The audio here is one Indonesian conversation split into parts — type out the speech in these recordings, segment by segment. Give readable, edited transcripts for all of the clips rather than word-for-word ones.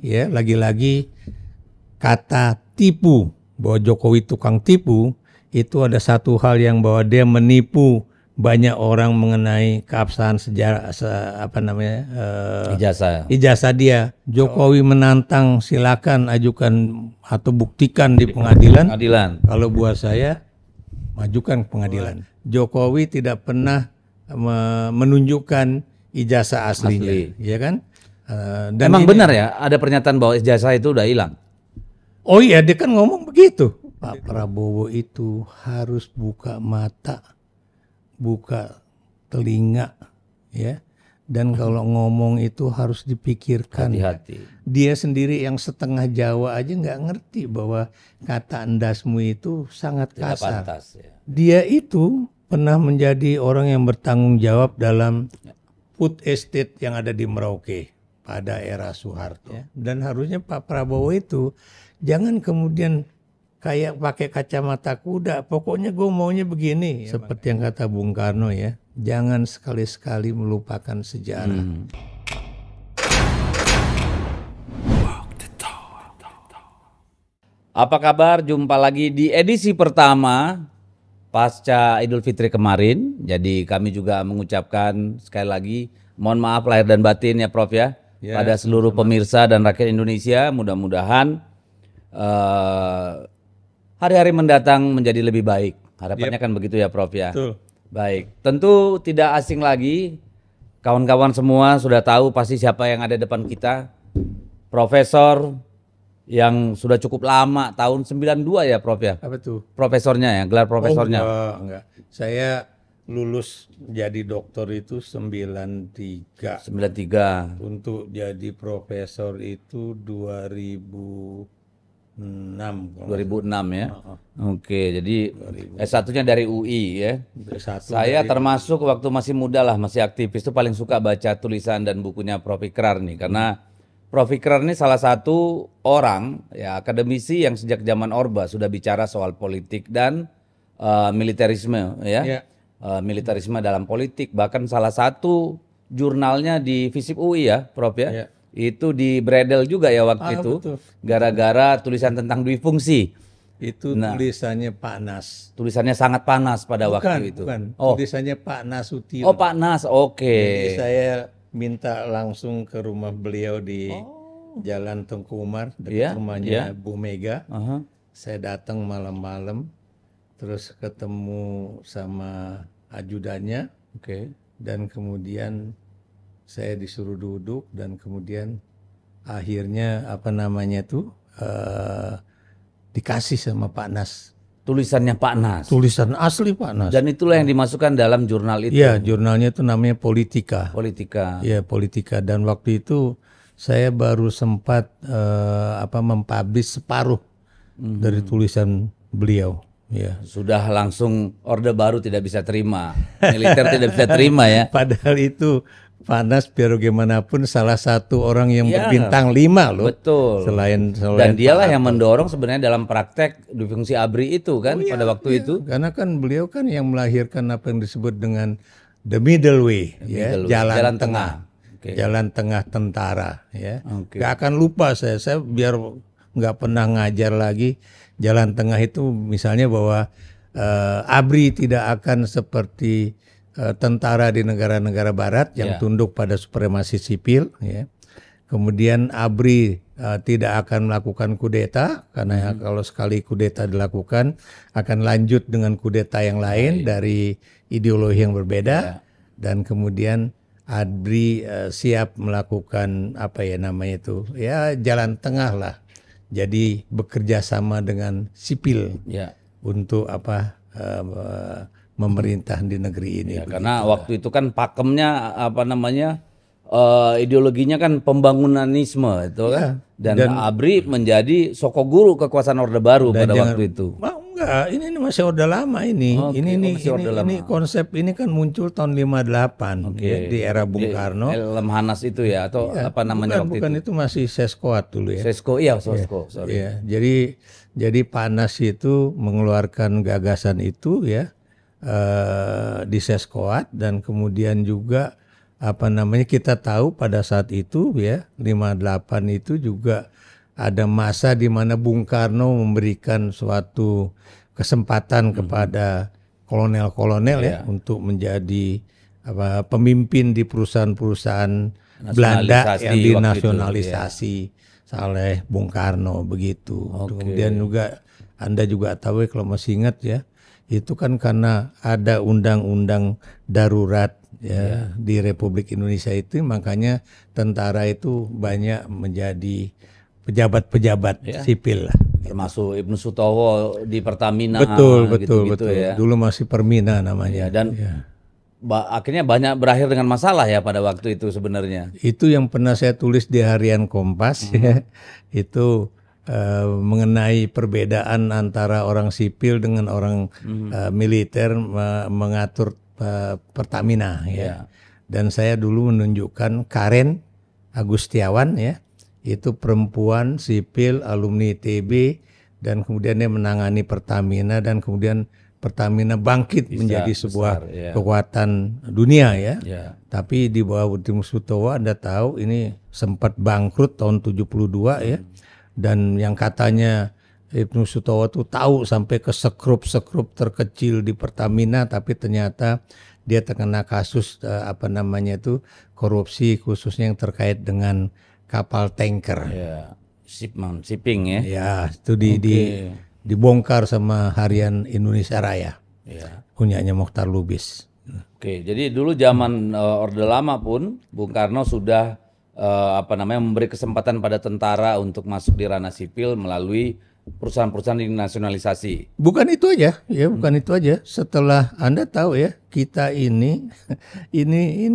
Ya, lagi-lagi kata tipu, bahwa Jokowi tukang tipu, itu ada satu hal yang bahwa dia menipu banyak orang mengenai keabsahan sejarah ijazah dia. Jokowi menantang, silakan ajukan atau buktikan di pengadilan. Kalau buat saya majukan ke pengadilan. Jokowi tidak pernah menunjukkan ijazah aslinya, ya kan? Dan emang benar ya, ada pernyataan bahwa ijazah itu udah hilang. Oh iya, dia kan ngomong begitu. Pak Prabowo itu harus buka mata, buka telinga, ya. Dan kalau ngomong itu harus dipikirkan. Hati-hati. Dia sendiri yang setengah Jawa aja nggak ngerti bahwa kata endasmu itu sangat kasar. Pantas, ya. Dia itu pernah menjadi orang yang bertanggung jawab dalam food estate yang ada di Merauke pada era Soeharto. Ya. Dan harusnya Pak Prabowo itu jangan kemudian kayak pakai kacamata kuda. Pokoknya gue maunya begini. Seperti yang kata Bung Karno ya. Jangan sekali-sekali melupakan sejarah. Apa kabar? Jumpa lagi di edisi pertama pasca Idul Fitri kemarin. Jadi kami juga mengucapkan sekali lagi mohon maaf lahir dan batin ya Prof ya. Pada seluruh pemirsa dan rakyat Indonesia, mudah-mudahan hari-hari mendatang menjadi lebih baik. Harapannya kan begitu ya Prof ya. Betul. Baik, tentu tidak asing lagi, kawan-kawan semua sudah tahu pasti siapa yang ada depan kita. Profesor yang sudah cukup lama, tahun 92 ya Prof ya? Apa tuh? Profesornya ya, gelar profesornya. Oh, enggak. Saya lulus jadi doktor itu 93. 93. Untuk jadi profesor itu 2006. 2006 ya. Oke, jadi S1-nya dari UI ya. Saya termasuk waktu masih muda lah, masih aktivis itu paling suka baca tulisan dan bukunya Prof Ikrar nih. Karena Prof Ikrar ini salah satu orang ya akademisi yang sejak zaman Orba sudah bicara soal politik dan militerisme ya. Militerisme dalam politik, bahkan salah satu jurnalnya di FISIP UI ya Prof ya. Itu di Bredel juga ya waktu itu. Gara-gara tulisan tentang duifungsi. Itu tulisannya Pak Nas. Tulisannya sangat panas pada waktu itu. Bukan, tulisannya Pak Nasution. Oh Pak Nas, oke. Jadi saya minta langsung ke rumah beliau di Jalan Tengku Umar, dekat rumahnya Bu Mega. Saya datang malam-malam, terus ketemu sama ajudannya. Dan kemudian saya disuruh duduk dan kemudian akhirnya dikasih sama Pak Nas. Tulisannya Pak Nas. Tulisan asli Pak Nas. Dan itulah yang dimasukkan dalam jurnal itu. Iya, jurnalnya itu namanya Politika. Politika. Iya, Politika. Dan waktu itu saya baru sempat mempublish separuh dari tulisan beliau. Ya. Sudah langsung Orde Baru tidak bisa terima, militer tidak bisa terima ya. Padahal itu Pak Nas biar bagaimanapun salah satu orang yang berbintang 5 loh. Betul. Selain dan dialah yang mendorong sebenarnya dalam praktek difungsi ABRI itu kan pada waktu itu. Karena kan beliau kan yang melahirkan apa yang disebut dengan the middle way, jalan tengah. Jalan tengah tentara ya. Gak akan lupa saya biar nggak pernah ngajar lagi. Jalan tengah itu misalnya bahwa ABRI tidak akan seperti tentara di negara-negara barat yang tunduk pada supremasi sipil. Ya. Kemudian ABRI tidak akan melakukan kudeta karena kalau sekali kudeta dilakukan akan lanjut dengan kudeta yang lain dari ideologi yang berbeda. Dan kemudian ABRI siap melakukan jalan tengah lah. Jadi bekerja sama dengan sipil untuk memerintah di negeri ini. Karena waktu itu kan pakemnya ideologinya kan pembangunanisme itu kan. Dan ABRI menjadi sokoguru kekuasaan Orde Baru pada waktu itu. Enggak, ini masih Orde Lama ini. Ini konsep ini kan muncul tahun 58 di era Bung Karno. Lemhanas itu ya atau apa namanya waktu bukan itu masih Seskoat dulu ya. Sesko sorry. Iya, jadi Pak Nas itu mengeluarkan gagasan itu ya di Seskoat dan kemudian juga kita tahu pada saat itu ya 58 itu juga ada masa di mana Bung Karno memberikan suatu kesempatan kepada kolonel-kolonel ya untuk menjadi pemimpin di perusahaan-perusahaan Belanda yang dinasionalisasi oleh Bung Karno begitu. Kemudian juga Anda juga tahu ya, kalau masih ingat ya, itu kan karena ada undang-undang darurat ya di Republik Indonesia itu, makanya tentara itu banyak menjadi pejabat-pejabat sipil lah. Termasuk Ibnu Sutowo di Pertamina. Betul. Ya. Dulu masih Permina namanya. Dan akhirnya banyak berakhir dengan masalah ya pada waktu itu sebenarnya. Itu yang pernah saya tulis di Harian Kompas ya. Itu mengenai perbedaan antara orang sipil dengan orang militer mengatur Pertamina ya. Dan saya dulu menunjukkan Karen Agustiawan ya. Itu perempuan sipil alumni ITB dan kemudian dia menangani Pertamina dan kemudian Pertamina bangkit menjadi sebuah kekuatan dunia ya. Tapi di bawah Ibnu Sutowo Anda tahu ini sempat bangkrut tahun 72 ya. Dan yang katanya Ibnu Sutowo tuh tahu sampai ke sekrup terkecil di Pertamina, tapi ternyata dia terkena kasus korupsi khususnya yang terkait dengan kapal tanker. Shipping ya. Ya, itu dibongkar sama Harian Indonesia Raya. Punyanya Mokhtar Lubis. Oke, jadi dulu zaman Orde Lama pun Bung Karno sudah memberi kesempatan pada tentara untuk masuk di ranah sipil melalui perusahaan-perusahaan dinasionalisasi. Bukan itu aja, ya bukan itu aja. Setelah Anda tahu ya, kita ini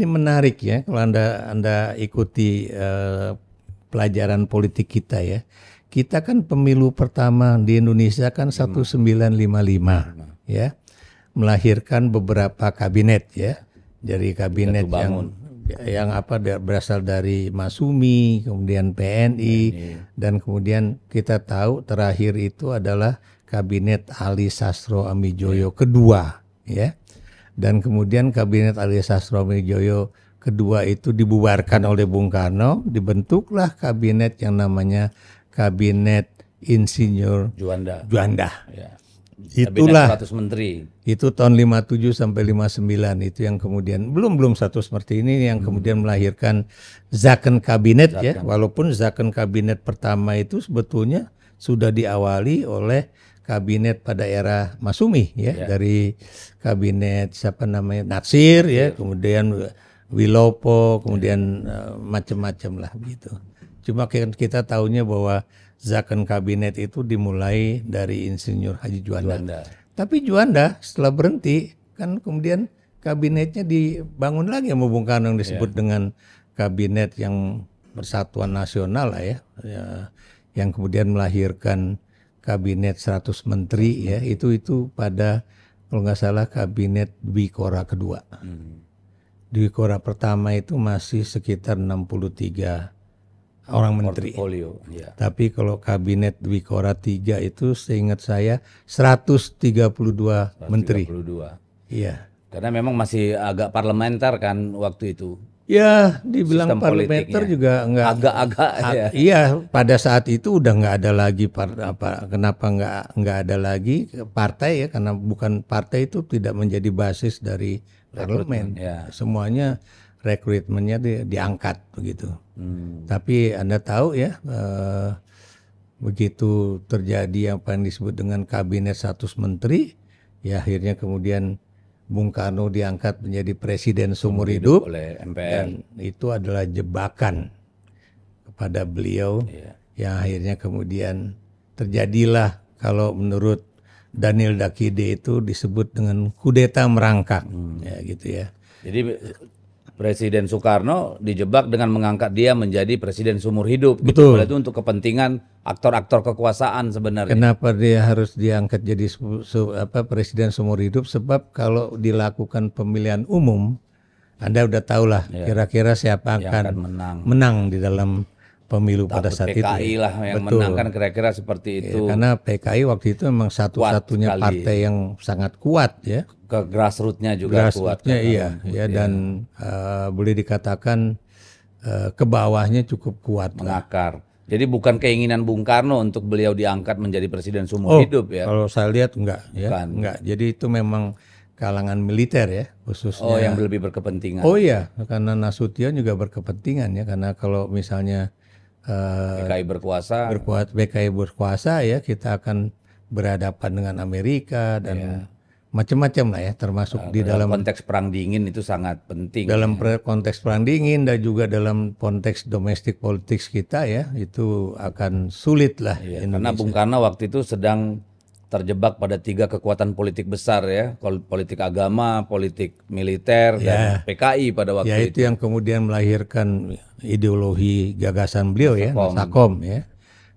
menarik ya kalau Anda ikuti pelajaran politik kita ya. Kita kan pemilu pertama di Indonesia kan 1955 ya. Melahirkan beberapa kabinet ya. Dari kabinet yang berasal dari Masumi, kemudian PNI dan kemudian kita tahu terakhir itu adalah kabinet Ali Sastro Amijoyo kedua ya. Dan kemudian kabinet Ali Sastro Amijoyo kedua itu dibubarkan oleh Bung Karno, dibentuklah kabinet yang namanya Kabinet Insinyur Juanda. Ya. Itulah 100 menteri. Itu tahun 57 sampai 59 itu yang kemudian belum 100 seperti ini yang kemudian melahirkan Zakon Kabinet ya. Walaupun Zakon Kabinet pertama itu sebetulnya sudah diawali oleh kabinet pada era Masumi ya. Dari kabinet Natsir ya, kemudian Wilopo, kemudian macam-macam lah begitu. Cuma kita tahunya bahwa Zakon Kabinet itu dimulai dari Insinyur Haji Juanda. Tapi Juanda setelah berhenti kan kemudian kabinetnya dibangun lagi sama Bung Karno yang disebut dengan Kabinet yang Persatuan Nasional lah ya. Yang kemudian melahirkan Kabinet 100 Menteri ya. Itu pada kalau nggak salah Kabinet Dwi Kora kedua. Dwi Kora pertama itu masih sekitar 63 orang menteri. Tapi kalau kabinet Dwi Kora 3 itu seingat saya 132 menteri. Iya. Karena memang masih agak parlementer kan waktu itu. Ya, dibilang parlementer juga enggak. Agak-agak ya. Iya, pada saat itu udah enggak ada lagi kenapa enggak ada lagi partai ya, karena bukan partai itu tidak menjadi basis dari parlemen. Semuanya rekrutmennya diangkat begitu. Tapi Anda tahu ya, begitu terjadi apa yang disebut dengan kabinet 100 menteri, ya akhirnya kemudian Bung Karno diangkat menjadi presiden seumur hidup oleh MPR. Dan itu adalah jebakan kepada beliau yang akhirnya kemudian terjadilah kalau menurut Daniel Dakide itu disebut dengan kudeta merangkak ya gitu ya. Jadi Presiden Soekarno dijebak dengan mengangkat dia menjadi presiden seumur hidup. Betul. Itu untuk kepentingan aktor-aktor kekuasaan sebenarnya. Kenapa dia harus diangkat jadi presiden seumur hidup? Sebab kalau dilakukan pemilihan umum, Anda udah tahu lah kira-kira siapa akan menang di dalam pemilu pada saat itu. PKI lah yang menang kan kira-kira seperti itu. Karena PKI waktu itu memang satu-satunya partai yang sangat kuat ya. Ke grassroots-nya juga kuat. Iya, ya, dan boleh dikatakan ke bawahnya cukup kuat. Mengakar. Jadi bukan keinginan Bung Karno untuk beliau diangkat menjadi presiden seumur hidup ya? Kalau saya lihat enggak. Jadi itu memang kalangan militer ya khususnya. Oh, yang lebih berkepentingan. Oh iya, karena Nasution juga berkepentingan ya, karena kalau misalnya PKI berkuasa ya, kita akan berhadapan dengan Amerika dan macam-macam lah ya, termasuk di dalam konteks perang dingin itu sangat penting. Dalam konteks perang dingin dan juga dalam konteks domestic politics kita ya, itu akan sulit lah. Karena Bung Karno waktu itu sedang terjebak pada 3 kekuatan politik besar ya, politik agama, politik militer, dan PKI pada waktu itu. Itu yang kemudian melahirkan ideologi gagasan beliau ya, Sakom ya.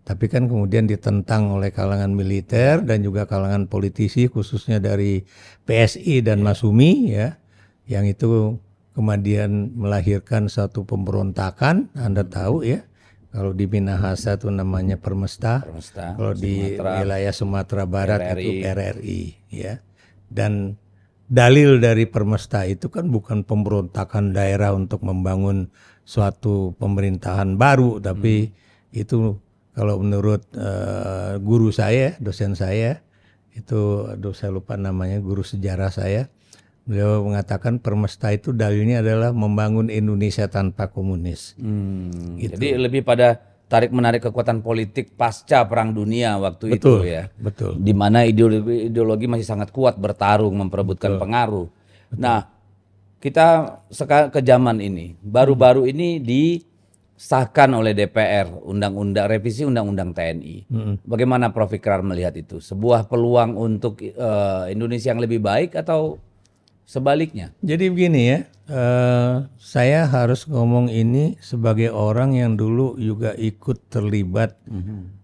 Tapi kan kemudian ditentang oleh kalangan militer dan juga kalangan politisi khususnya dari PSI dan Masumi ya, yang itu kemudian melahirkan satu pemberontakan. Anda tahu ya, kalau di Minahasa itu namanya Permesta, kalau di wilayah Sumatera Barat itu RRI ya. Dan dalil dari Permesta itu kan bukan pemberontakan daerah untuk membangun suatu pemerintahan baru, tapi itu kalau menurut guru saya, dosen saya, itu saya lupa namanya, guru sejarah saya, beliau mengatakan Permesta itu dalilnya adalah membangun Indonesia tanpa komunis. Gitu. Jadi lebih pada tarik-menarik kekuatan politik pasca Perang Dunia waktu itu ya. Betul. Di mana ideologi masih sangat kuat bertarung memperebutkan pengaruh. Nah, kita ke zaman ini, baru-baru ini disahkan oleh DPR revisi Undang-Undang TNI. Bagaimana Prof. Ikrar melihat itu? Sebuah peluang untuk Indonesia yang lebih baik atau sebaliknya? Jadi begini ya, saya harus ngomong ini sebagai orang yang dulu juga ikut terlibat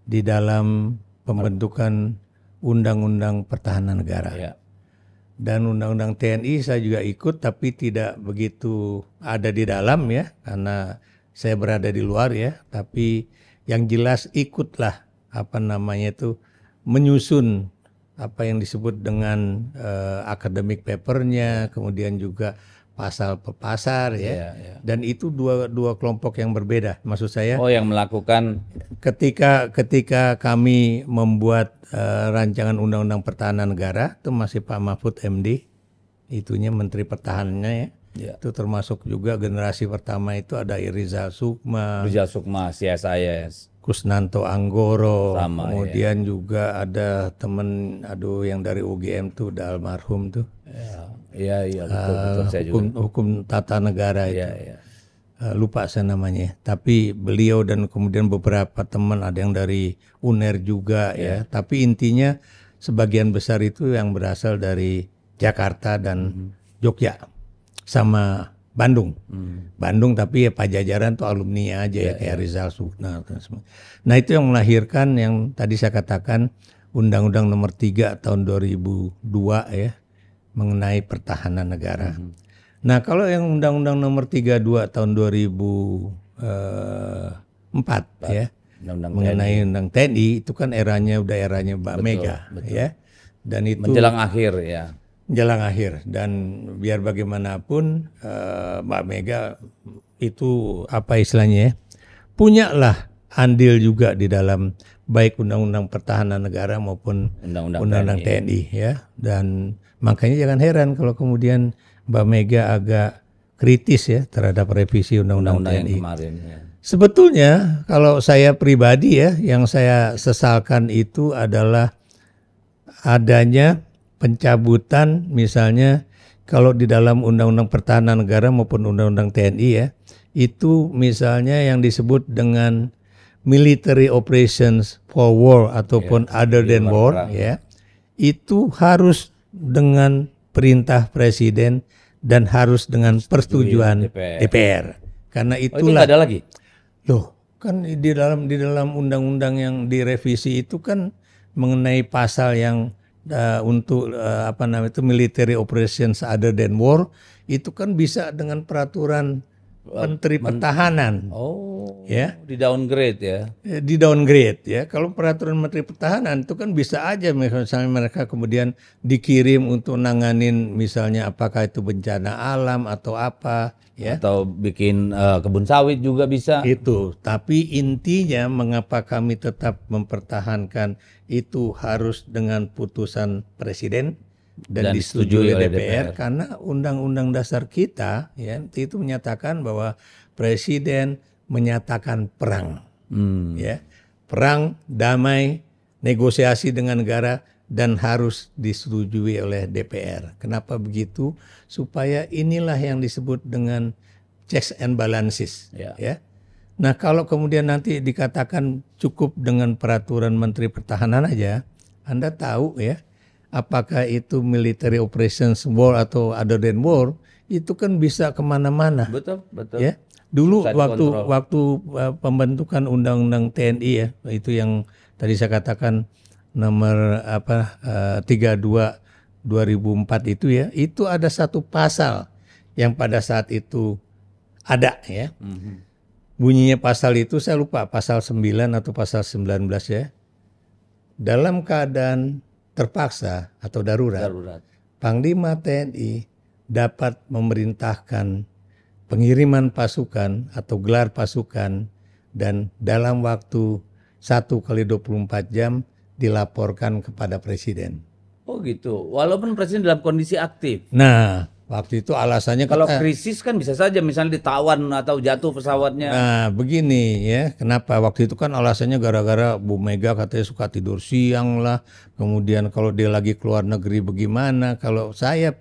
di dalam pembentukan Undang-Undang Pertahanan Negara. Ya. Dan Undang-Undang TNI saya juga ikut, tapi tidak begitu ada di dalam ya, karena saya berada di luar ya. Tapi yang jelas ikutlah menyusun apa yang disebut dengan academic papernya, kemudian juga pasal per pasar ya. Dan itu dua kelompok yang berbeda. Maksud saya yang melakukan ketika kami membuat rancangan Undang-Undang Pertahanan Negara, itu masih Pak Mahfud MD, itunya Menteri Pertahanannya ya. Itu termasuk juga generasi pertama itu ada Rizal Sukma, CSIS, Kusnanto Anggoro, kemudian juga ada temen yang dari UGM tuh, udah almarhum tuh. Iya, betul saya juga. Hukum tata negara itu. Lupa saya namanya. Tapi beliau dan kemudian beberapa teman, ada yang dari UNER juga ya. Tapi intinya sebagian besar itu yang berasal dari Jakarta dan Jogja sama Bandung. Bandung tapi ya Pajajaran tuh alumni aja ya, kayak Rizal Sukna. Nah itu yang melahirkan yang tadi saya katakan Undang-Undang Nomor 3 tahun 2002 ya, mengenai pertahanan negara. Nah kalau yang Undang-Undang Nomor 32 tahun 2004 ya, mengenai Undang TNI itu kan eranya Mbak Mega ya. Dan itu menjelang akhir ya. Menjelang akhir, dan biar bagaimanapun Mbak Mega itu punyalah andil juga di dalam baik Undang-Undang Pertahanan Negara maupun Undang-Undang TNI ya. Dan makanya jangan heran kalau kemudian Mbak Mega agak kritis ya terhadap revisi Undang-Undang TNI. Kemarin, ya. Sebetulnya kalau saya pribadi ya, yang saya sesalkan itu adalah adanya pencabutan, misalnya kalau di dalam Undang-Undang Pertahanan Negara maupun Undang-Undang TNI ya, itu misalnya yang disebut dengan military operations for war ataupun other than war ya, itu harus dengan perintah presiden dan harus dengan persetujuan DPR. Karena itulah. Itu ada lagi. Loh, kan di dalam undang-undang yang direvisi itu kan mengenai pasal yang untuk military operations other than war, itu kan bisa dengan peraturan Menteri Pertahanan. Oh, ya, di downgrade ya. Di downgrade ya. Kalau peraturan Menteri Pertahanan itu kan bisa aja misalnya mereka kemudian dikirim untuk nanganin misalnya apakah itu bencana alam atau apa ya. Atau bikin kebun sawit juga bisa. Itu. Tapi intinya mengapa kami tetap mempertahankan itu harus dengan putusan Presiden dan disetujui oleh DPR karena Undang-Undang Dasar kita ya itu menyatakan bahwa Presiden menyatakan perang, ya, perang, damai, negosiasi dengan negara dan harus disetujui oleh DPR. Kenapa begitu? Supaya inilah yang disebut dengan checks and balances, ya. Nah kalau kemudian nanti dikatakan cukup dengan peraturan Menteri Pertahanan aja, Anda tahu ya. Apakah itu military operations war atau other than war, itu kan bisa kemana-mana. Betul. Ya, dulu waktu pembentukan Undang-Undang TNI ya, itu yang tadi saya katakan nomor 32/2004 itu ya, itu ada satu pasal yang pada saat itu ada ya. Bunyinya pasal itu saya lupa pasal 9 atau pasal 19 ya. Dalam keadaan terpaksa atau darurat, Panglima TNI dapat memerintahkan pengiriman pasukan atau gelar pasukan dan dalam waktu 1x24 jam dilaporkan kepada Presiden. Oh gitu, walaupun Presiden dalam kondisi aktif. Nah, waktu itu alasannya kalau krisis kan bisa saja misalnya ditawan atau jatuh pesawatnya. Nah begini ya, kenapa waktu itu kan alasannya gara-gara Bu Mega katanya suka tidur siang lah. Kemudian kalau dia lagi keluar negeri bagaimana. Kalau saya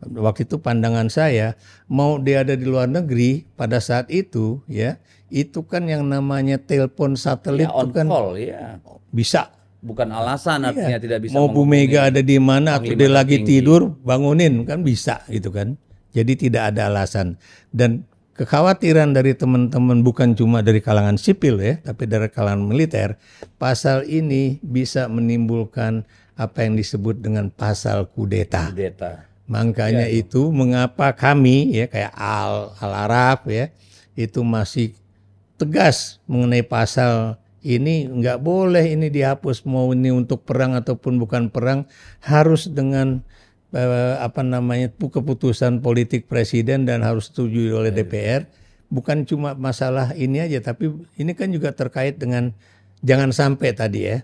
waktu itu pandangan saya mau dia ada di luar negeri pada saat itu ya, itu kan yang namanya telepon satelit on itu kan call, ya. Bisa. Bukan alasan artinya tidak bisa. Mau Bu Mega ada di mana atau dia lagi tidur bangunin kan bisa gitu kan. Jadi tidak ada alasan. Dan kekhawatiran dari teman-teman bukan cuma dari kalangan sipil ya, tapi dari kalangan militer, pasal ini bisa menimbulkan apa yang disebut dengan pasal kudeta. Makanya itu mengapa kami ya kayak Al-Araf ya itu masih tegas mengenai pasal ini nggak boleh ini dihapus, mau ini untuk perang ataupun bukan perang harus dengan keputusan politik Presiden dan harus disetujui oleh DPR. Bukan cuma masalah ini aja, tapi ini kan juga terkait dengan jangan sampai tadi ya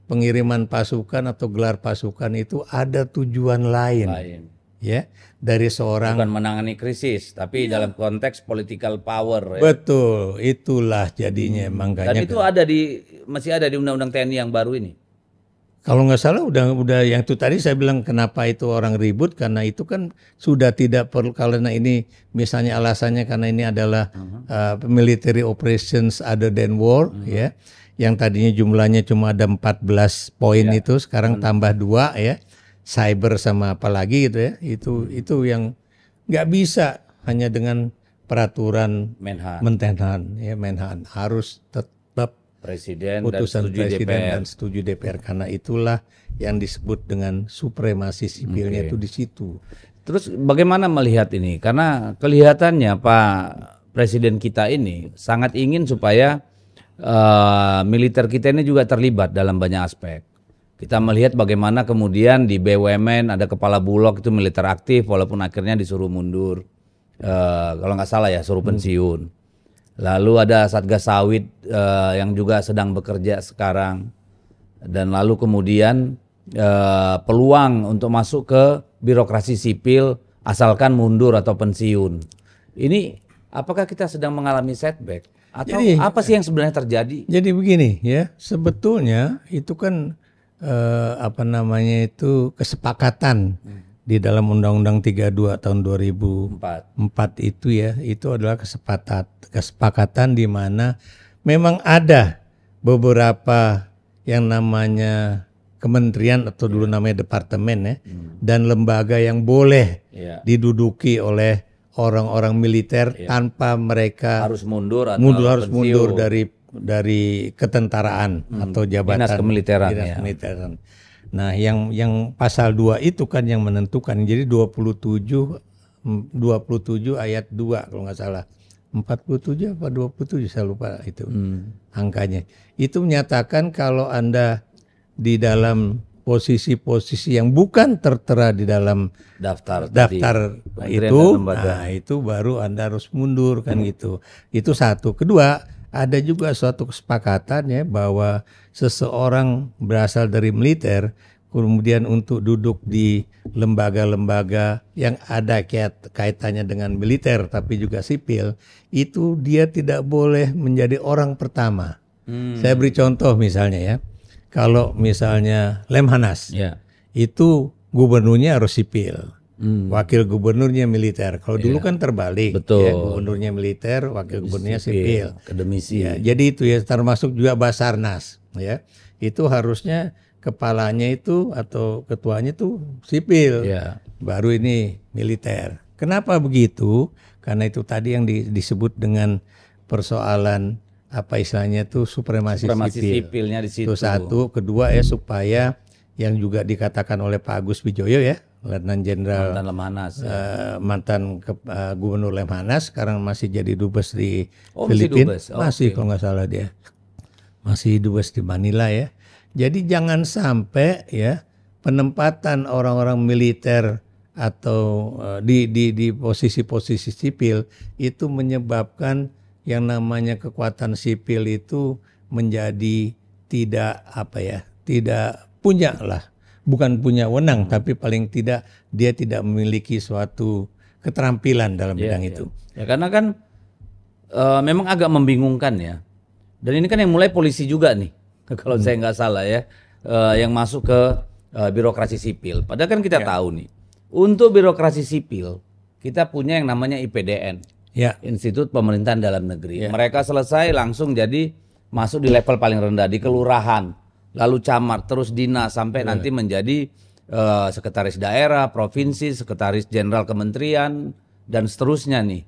pengiriman pasukan atau gelar pasukan itu ada tujuan lain. Ya, dari seorang bukan menangani krisis, tapi dalam konteks political power. Ya. Betul, itulah jadinya makanya. Dan itu masih ada di Undang-Undang TNI yang baru ini. Kalau nggak salah udah yang itu tadi saya bilang kenapa itu orang ribut karena itu kan sudah tidak perlu karena ini misalnya alasannya karena ini adalah military operations other than war ya, yang tadinya jumlahnya cuma ada 14 poin itu sekarang tambah 2 ya. Cyber sama apa lagi gitu ya, itu yang nggak bisa hanya dengan peraturan Menhan ya, Menhan harus tetap Presiden putusan Presiden dan setuju DPR karena itulah yang disebut dengan supremasi sipilnya itu di situ. Terus bagaimana melihat ini? Karena kelihatannya Pak Presiden kita ini sangat ingin supaya militer kita ini juga terlibat dalam banyak aspek. Kita melihat bagaimana kemudian di BUMN ada kepala bulog itu militer aktif walaupun akhirnya disuruh mundur. Kalau nggak salah ya suruh pensiun. Lalu ada Satgas Sawit yang juga sedang bekerja sekarang. Dan lalu kemudian peluang untuk masuk ke birokrasi sipil asalkan mundur atau pensiun. Ini apakah kita sedang mengalami setback? Atau apa sih yang sebenarnya terjadi? Jadi begini ya, sebetulnya itu kan kesepakatan di dalam Undang-Undang 32 tahun 2004 itu ya, itu adalah kesepakatan di mana memang ada beberapa yang namanya kementerian atau dulu namanya departemen ya, dan lembaga yang boleh diduduki oleh orang-orang militer tanpa mereka harus mundur dari ketentaraan atau jabatan dinas kemiliteran. Nah, yang pasal 2 itu kan yang menentukan. Jadi 27 27 ayat 2 kalau nggak salah. 47 apa 27 saya lupa itu angkanya. Itu menyatakan kalau Anda di dalam posisi-posisi yang bukan tertera di dalam daftar itu, nah itu baru Anda harus mundur kan gitu. Itu satu. Kedua, ada juga suatu kesepakatan ya bahwa seseorang berasal dari militer kemudian untuk duduk di lembaga-lembaga yang ada kaitannya dengan militer tapi juga sipil, itu dia tidak boleh menjadi orang pertama. Saya beri contoh misalnya ya, kalau misalnya Lemhanas, itu gubernurnya harus sipil, wakil gubernurnya militer. Kalau dulu kan terbalik, ya, gubernurnya militer, wakil gubernurnya sipil. Akademisi. Ya, jadi itu ya termasuk juga Basarnas, ya itu harusnya kepalanya itu atau ketuanya itu sipil, baru ini militer. Kenapa begitu? Karena itu tadi yang disebut dengan persoalan apa istilahnya itu supremasi sipil. Sipilnya di situ. Itu satu. Kedua ya supaya yang juga dikatakan oleh Pak Agus Wijoyo ya, Letnan Jenderal mantan Gubernur Lemhanas, sekarang masih jadi dubes di Filipina. Masih kalau nggak salah dia. Masih dubes di Manila ya. Jadi jangan sampai ya penempatan orang-orang militer atau di posisi-posisi sipil itu menyebabkan yang namanya kekuatan sipil itu menjadi tidak punya lah, bukan punya wewenang, tapi paling tidak dia tidak memiliki suatu keterampilan dalam bidang itu. Ya karena kan memang agak membingungkan ya. Dan ini kan yang mulai polisi juga nih. Kalau saya nggak salah ya, yang masuk ke birokrasi sipil. Padahal kan kita tahu nih, untuk birokrasi sipil kita punya yang namanya IPDN, Institut Pemerintahan Dalam Negeri. Mereka selesai langsung jadi masuk di level paling rendah di kelurahan, lalu camat, terus dinas sampai nanti menjadi sekretaris daerah, provinsi, sekretaris jenderal kementerian dan seterusnya nih.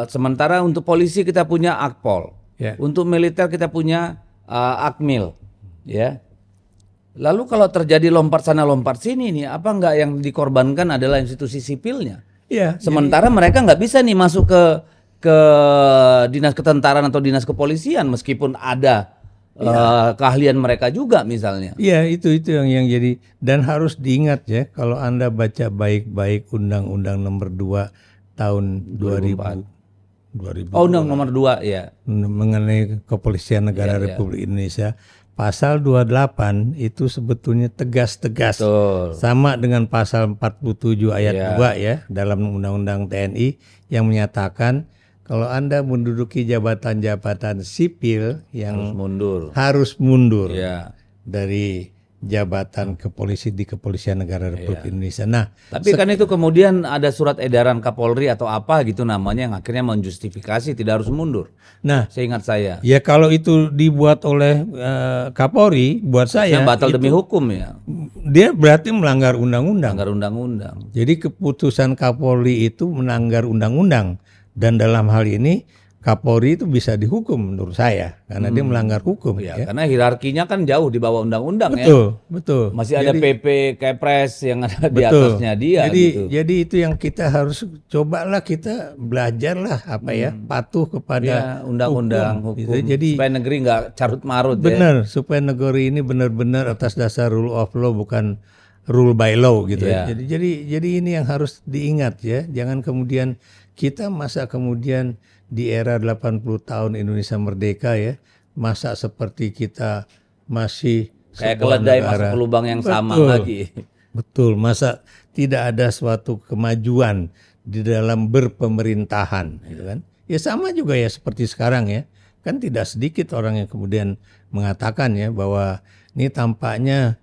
Sementara untuk polisi kita punya Akpol, untuk militer kita punya Akmil, ya. Lalu kalau terjadi lompat sana lompat sini nih, apa enggak yang dikorbankan adalah institusi sipilnya? Sementara mereka nggak bisa nih masuk ke dinas ketentaraan atau dinas kepolisian meskipun ada keahlian mereka juga misalnya. Iya, itu yang jadi, dan harus diingat ya, kalau Anda baca baik-baik Undang-Undang Nomor 2 tahun 2000. Undang Nomor 2 ya. Mengenai Kepolisian Negara Republik Indonesia, pasal 28 itu sebetulnya tegas-tegas. Sama dengan pasal 47 ayat 2 ya dalam Undang-Undang TNI yang menyatakan kalau Anda menduduki jabatan-jabatan sipil yang harus mundur dari jabatan di Kepolisian Negara Republik Indonesia. Nah, tapi kan itu kemudian ada surat edaran Kapolri atau apa gitu namanya yang akhirnya menjustifikasi tidak harus mundur. Nah, seingat saya. Ya kalau itu dibuat oleh Kapolri, buat saya batal demi hukum ya. Dia berarti melanggar undang-undang. Jadi keputusan Kapolri itu melanggar undang-undang, dan dalam hal ini Kapolri itu bisa dihukum menurut saya karena dia melanggar hukum. Karena hierarkinya kan jauh di bawah undang-undang Betul. Masih ada PP, Kepres yang ada di atasnya dia. Jadi itu yang kita harus cobalah, kita belajarlah patuh kepada undang-undang hukum. Jadi supaya negeri nggak carut-marut. Benar, supaya negeri ini benar-benar atas dasar rule of law bukan rule by law gitu. Jadi ini yang harus diingat ya. Jangan kemudian kita kemudian di era 80 tahun Indonesia merdeka ya, masa seperti kita masih kayak keledai masuk ke lubang yang sama lagi. Betul, masa tidak ada suatu kemajuan di dalam berpemerintahan gitu kan. Ya sama juga ya seperti sekarang ya. Kan tidak sedikit orang yang kemudian mengatakan ya bahwa ini tampaknya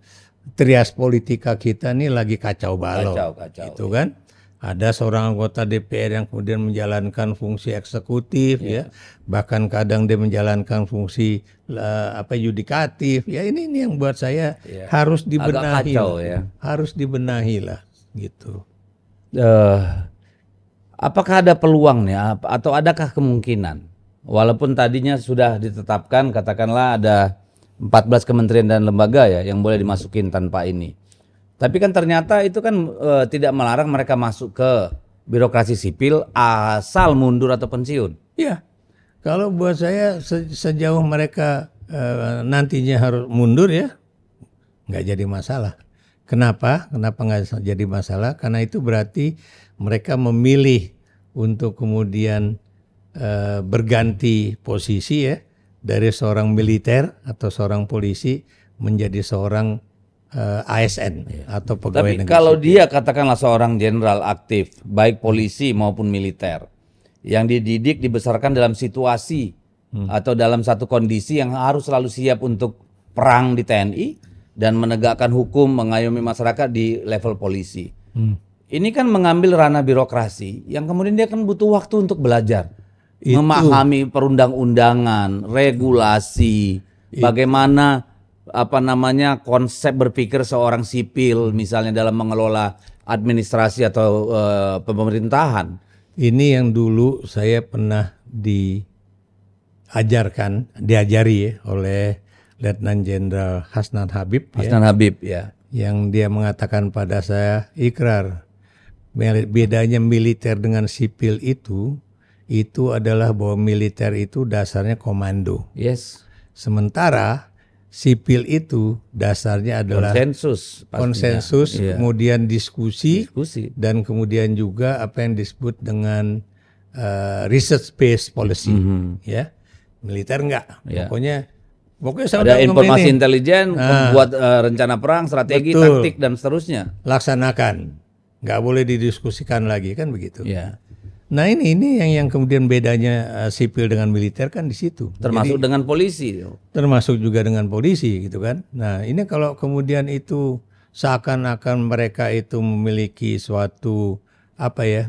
trias politika kita ini lagi kacau balau. Gitu kan. Ada seorang anggota DPR yang kemudian menjalankan fungsi eksekutif ya, bahkan kadang dia menjalankan fungsi yudikatif ya. Ini yang buat saya harus dibenahi, harus dibenahi lah gitu. Apakah ada peluang nih atau adakah kemungkinan walaupun tadinya sudah ditetapkan katakanlah ada 14 kementerian dan lembaga ya yang boleh dimasukin tanpa ini. Tapi kan ternyata itu kan tidak melarang mereka masuk ke birokrasi sipil asal mundur atau pensiun. Iya, kalau buat saya sejauh mereka nantinya harus mundur ya, nggak jadi masalah. Kenapa? Kenapa nggak jadi masalah? Karena itu berarti mereka memilih untuk kemudian berganti posisi ya, dari seorang militer atau seorang polisi menjadi seorang ASN atau pegawai negeri. Tapi kalau dia katakanlah seorang jenderal aktif, baik polisi maupun militer, yang dididik dibesarkan dalam situasi atau dalam satu kondisi yang harus selalu siap untuk perang di TNI dan menegakkan hukum, mengayomi masyarakat di level polisi. Ini kan mengambil ranah birokrasi yang kemudian dia kan butuh waktu untuk belajar, memahami perundang-undangan, regulasi, bagaimana konsep berpikir seorang sipil misalnya dalam mengelola administrasi atau pemerintahan. Ini yang dulu saya pernah diajari ya, oleh Letnan Jenderal Hasnan Habib. Habib ya. Yang dia mengatakan pada saya, Ikrar, bedanya militer dengan sipil itu adalah bahwa militer itu dasarnya komando. Yes. Sementara sipil itu dasarnya adalah konsensus, iya. Kemudian diskusi, dan kemudian juga apa yang disebut dengan research based policy, ya. Militer enggak, pokoknya ada informasi intelijen, membuat rencana perang, strategi, taktik dan seterusnya. Laksanakan, nggak boleh didiskusikan lagi kan begitu. Ya. Nah ini yang kemudian bedanya sipil dengan militer kan di situ. Termasuk dengan polisi. Termasuk juga dengan polisi gitu kan. Nah ini kalau kemudian itu seakan-akan mereka itu memiliki suatu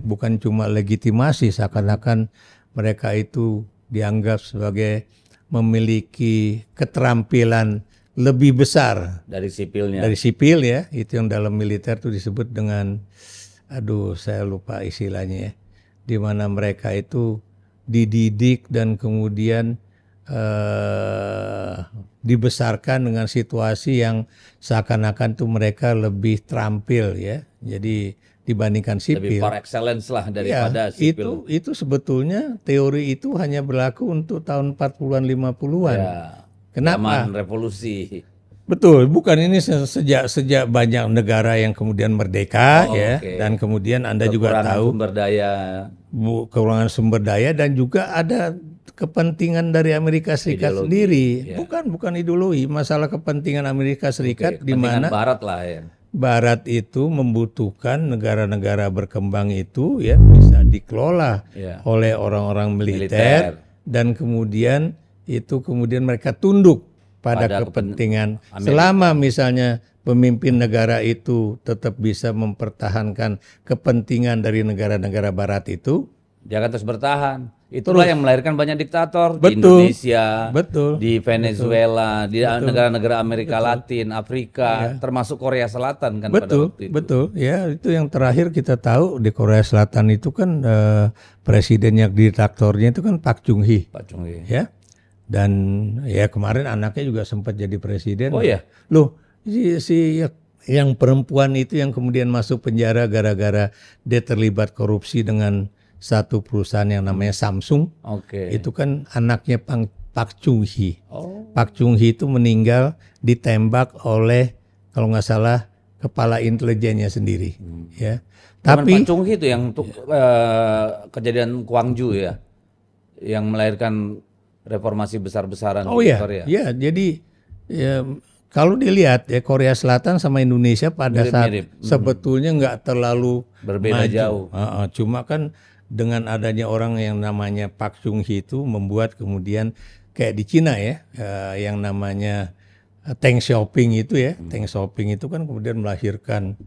bukan cuma legitimasi, seakan-akan mereka itu dianggap sebagai memiliki keterampilan lebih besar dari sipilnya. Dari sipil ya, itu yang dalam militer tuh disebut dengan, saya lupa istilahnya ya. Di mana mereka itu dididik dan kemudian dibesarkan dengan situasi yang seakan-akan tuh mereka lebih terampil ya. Jadi dibandingkan sipil. Lebih par excellence lah daripada sipil. Itu sebetulnya teori itu hanya berlaku untuk tahun 40-an 50-an. Ya, kenapa? Zaman revolusi. Betul, bukan ini sejak banyak negara yang kemudian merdeka dan kemudian Anda juga tahu kekurangan sumber daya dan juga ada kepentingan dari Amerika Serikat ideologi, sendiri, bukan ideologi, masalah kepentingan Amerika Serikat di mana Barat lah ya. Barat itu membutuhkan negara-negara berkembang itu ya bisa dikelola oleh orang-orang militer dan kemudian mereka tunduk pada kepentingan Amerika. Selama misalnya pemimpin negara itu tetap bisa mempertahankan kepentingan dari negara-negara barat itu, dia akan terus bertahan. Itulah yang melahirkan banyak diktator di Indonesia, di Venezuela, di negara-negara Amerika Latin, Afrika, termasuk Korea Selatan kan pada waktu itu. Betul, ya itu yang terakhir kita tahu di Korea Selatan itu kan presidennya diktatornya itu kan Park Chung-hee. Ya. Dan ya kemarin anaknya juga sempat jadi presiden. Oh ya? Loh, si yang perempuan itu yang kemudian masuk penjara gara-gara dia terlibat korupsi dengan satu perusahaan yang namanya Samsung. Itu kan anaknya Park Chung-hee. Park Chung-hee itu meninggal ditembak oleh kalau nggak salah kepala intelijennya sendiri. Ya. Tapi Park Chung-hee itu yang untuk kejadian Gwangju ya, yang melahirkan reformasi besar-besaran di Korea. Iya, jadi kalau dilihat ya Korea Selatan sama Indonesia pada saat sebetulnya nggak terlalu berbeda maju. jauh. Cuma kan dengan adanya orang yang namanya Park Chung-hee itu membuat kemudian kayak di Cina ya, yang namanya Deng Xiaoping itu ya, Deng Xiaoping itu kan kemudian melahirkan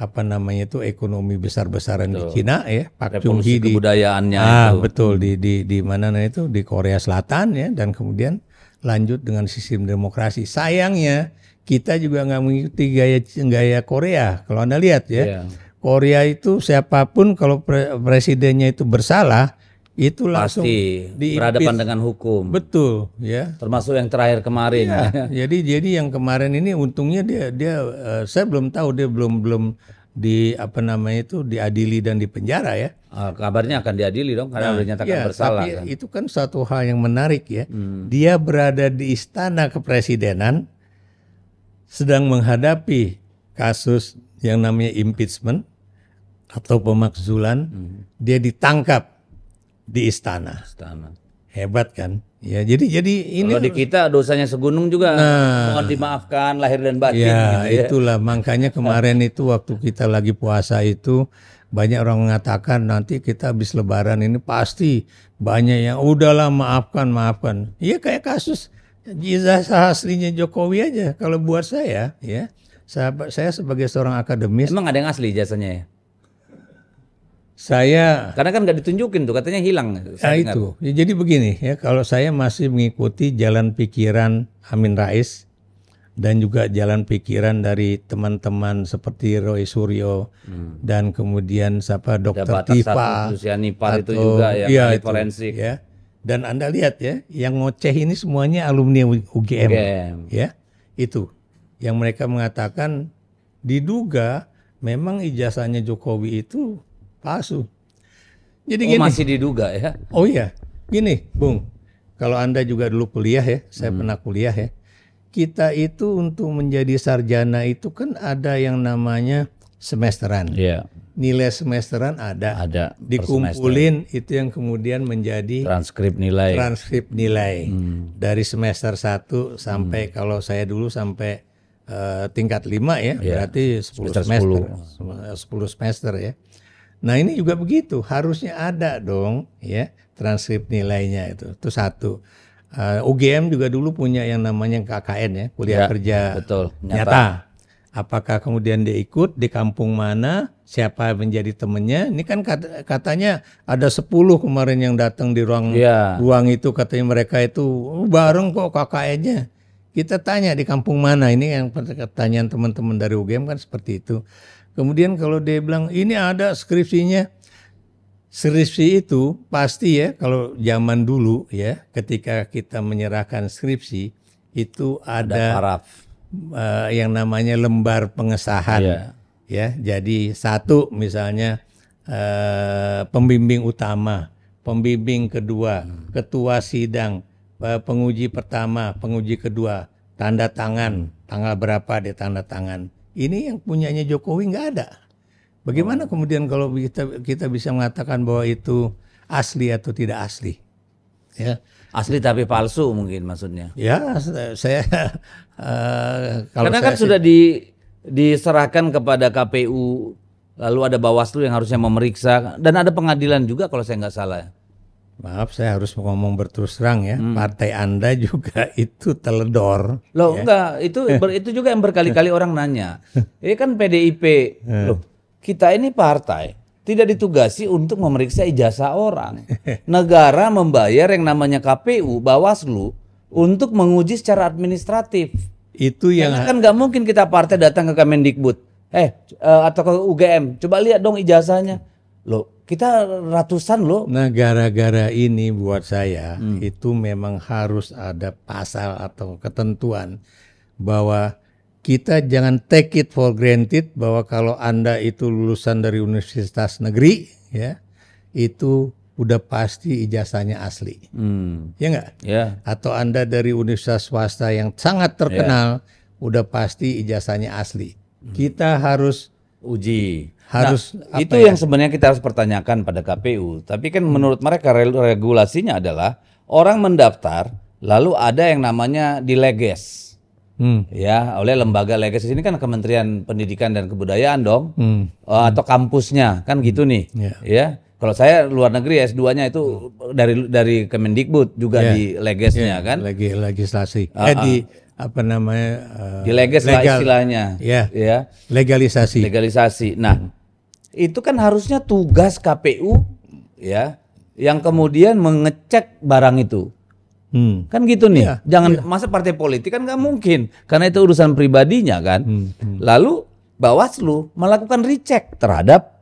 ekonomi besar-besaran di Cina ya, Park Chung-hee kebudayaannya itu. Betul di mana itu di Korea Selatan ya, dan kemudian lanjut dengan sistem demokrasi. Sayangnya kita juga nggak mengikuti gaya Korea. Kalau Anda lihat ya, Korea itu siapapun kalau presidennya itu bersalah itu langsung pasti berhadapan dengan hukum. Betul, ya. Termasuk yang terakhir kemarin. Ya, jadi yang kemarin ini untungnya dia saya belum tahu dia belum di diadili dan dipenjara ya. Kabarnya akan diadili dong karena sudah dinyatakan bersalah. Tapi kan itu kan satu hal yang menarik ya. Dia berada di istana kepresidenan sedang menghadapi kasus yang namanya impeachment atau pemakzulan. Dia ditangkap di istana. Hebat kan? Ya, jadi ini kalau di kita dosanya segunung juga mohon dimaafkan lahir dan batin ya, gitu ya. Itulah makanya kemarin itu waktu kita lagi puasa itu banyak orang mengatakan nanti kita habis lebaran ini pasti banyak yang udahlah maafkan. Iya kayak kasus ijazah aslinya Jokowi aja kalau buat saya ya. Saya sebagai seorang akademis. Emang ada yang asli ijazahnya ya? Karena kan nggak ditunjukin tuh katanya hilang. Itu ya, jadi begini ya, kalau saya masih mengikuti jalan pikiran Amin Rais dan juga jalan pikiran dari teman-teman seperti Roy Suryo dan kemudian Dr. Tifa Nipar itu juga ya, forensik ya. Dan Anda lihat ya, yang ngoceh ini semuanya alumni UGM. Ya. Itu yang mereka mengatakan diduga memang ijazahnya Jokowi itu palsu. Jadi gini, masih diduga ya? Oh iya, gini, Bung. Kalau Anda juga dulu kuliah ya, saya pernah kuliah ya. Kita itu untuk menjadi sarjana itu kan ada yang namanya semesteran. Iya. Nilai semesteran ada. Dikumpulin itu yang kemudian menjadi transkrip nilai. Dari semester 1 sampai kalau saya dulu sampai tingkat 5 ya, berarti 10 semester ya. Nah ini juga begitu, harusnya ada dong ya transkrip nilainya itu satu. UGM juga dulu punya yang namanya KKN ya, kuliah kerja nyata. Apakah kemudian dia ikut di kampung mana, siapa menjadi temennya? Ini kan katanya ada 10 kemarin yang datang di ruang itu, katanya mereka itu bareng kok KKN-nya. Kita tanya di kampung mana, ini yang pertanyaan teman-teman dari UGM kan seperti itu. Kemudian kalau dia bilang ini ada skripsinya, skripsi itu pasti ya kalau zaman dulu ya ketika kita menyerahkan skripsi itu ada paraf yang namanya lembar pengesahan ya. Jadi satu misalnya pembimbing utama, pembimbing kedua, ketua sidang, penguji pertama, penguji kedua, tanda tangan, tanggal berapa dia tanda tangan. Ini yang punyanya Jokowi nggak ada. Bagaimana kemudian kalau kita bisa mengatakan bahwa itu asli atau tidak asli? Ya. Asli tapi palsu mungkin maksudnya. Ya, saya karena kan sudah diserahkan kepada KPU, lalu ada Bawaslu yang harusnya memeriksa dan ada pengadilan juga kalau saya nggak salah. Maaf, saya harus ngomong berterus terang ya. Partai Anda juga itu teledor. Loh ya. enggak, itu juga yang berkali-kali orang nanya. Ini kan PDIP. Loh, kita ini partai tidak ditugasi untuk memeriksa ijazah orang. Negara membayar yang namanya KPU, Bawaslu untuk menguji secara administratif. Itu yang kan nggak mungkin kita partai datang ke Kemendikbud. Atau ke UGM, coba lihat dong ijazahnya. Loh, kita ratusan loh. Nah, gara-gara ini buat saya itu memang harus ada pasal atau ketentuan bahwa kita jangan take it for granted bahwa kalau Anda itu lulusan dari universitas negeri ya, itu udah pasti ijazahnya asli. Ya enggak? Ya. Atau Anda dari universitas swasta yang sangat terkenal, udah pasti ijazahnya asli. Kita harus uji. Itu yang sebenarnya kita harus pertanyakan pada KPU. Tapi kan menurut mereka regulasinya adalah orang mendaftar lalu ada yang namanya dileges. Ya, oleh lembaga leges ini kan Kementerian Pendidikan dan Kebudayaan dong. Atau kampusnya kan gitu nih. Ya. Kalau saya luar negeri S2-nya itu dari Kemendikbud juga di legesnya kan. Legislasi. Dileges lah istilahnya. Ya. Legalisasi. Nah, itu kan harusnya tugas KPU ya yang kemudian mengecek barang itu. Kan gitu nih. Jangan masa partai politik kan nggak mungkin karena itu urusan pribadinya kan. Lalu Bawaslu melakukan recheck terhadap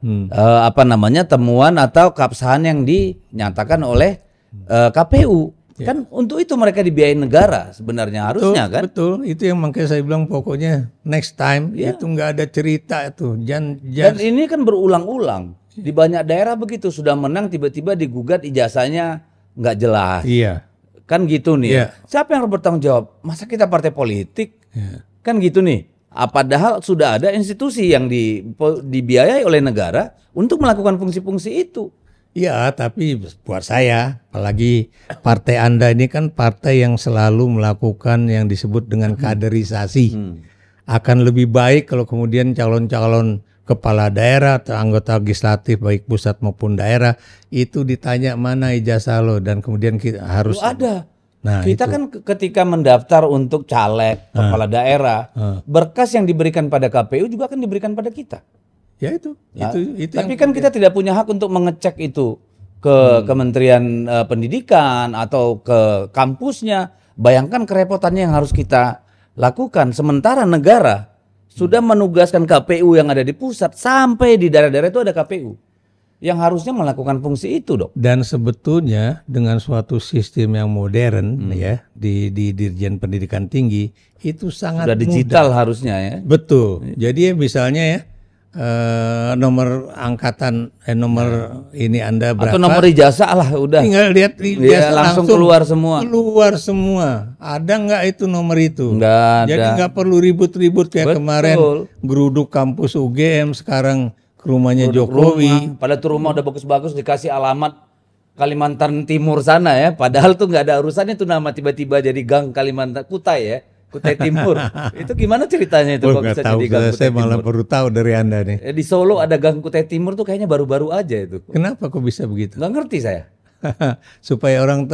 temuan atau keabsahan yang dinyatakan oleh KPU. Kan untuk itu mereka dibiayai negara sebenarnya harusnya kan. Betul, itu yang makanya saya bilang pokoknya next time itu nggak ada cerita itu. Dan ini kan berulang-ulang di banyak daerah begitu, sudah menang tiba-tiba digugat ijazahnya nggak jelas. Iya. Kan gitu nih. Siapa yang harus bertanggung jawab? Masa kita partai politik? Kan gitu nih. Padahal sudah ada institusi yang dibiayai oleh negara untuk melakukan fungsi-fungsi itu. Iya, tapi buat saya, apalagi partai Anda ini kan partai yang selalu melakukan yang disebut dengan kaderisasi. Akan lebih baik kalau kemudian calon-calon kepala daerah atau anggota legislatif baik pusat maupun daerah itu ditanya mana ijazah lo, dan kemudian kita harus ada. Nah, kita kan ketika mendaftar untuk caleg kepala daerah, berkas yang diberikan pada KPU juga akan diberikan pada kita. Ya itu. Tapi kan kita tidak punya hak untuk mengecek itu ke Kementerian Pendidikan atau ke kampusnya. Bayangkan kerepotannya yang harus kita lakukan. Sementara negara sudah menugaskan KPU yang ada di pusat sampai di daerah-daerah itu ada KPU yang harusnya melakukan fungsi itu, Dok. Dan sebetulnya dengan suatu sistem yang modern ya di Dirjen Pendidikan Tinggi itu sangat sudah digital mudah. Harusnya ya. Betul. Jadi misalnya ya nomor angkatan ini Anda berapa? Atau nomor ijazah lah udah. Tinggal lihat ijazah langsung keluar semua. Keluar semua. Ada nggak itu nomor itu? Nggak ada. Jadi nggak perlu ribut-ribut kayak kemarin geruduk kampus UGM, sekarang ke rumahnya Jokowi. Padahal tuh rumah udah bagus-bagus, dikasih alamat Kalimantan Timur sana ya. Padahal tuh nggak ada urusannya tuh nama, tiba-tiba jadi gang Kalimantan Kutai ya. Kutai Timur. Itu gimana ceritanya itu kok bisa jadi gang Kutai Timur? Saya malah baru tahu dari Anda nih. Di Solo ada gang Kutai Timur tuh kayaknya baru-baru aja itu. Kenapa kok bisa begitu? Nggak ngerti saya. Supaya orang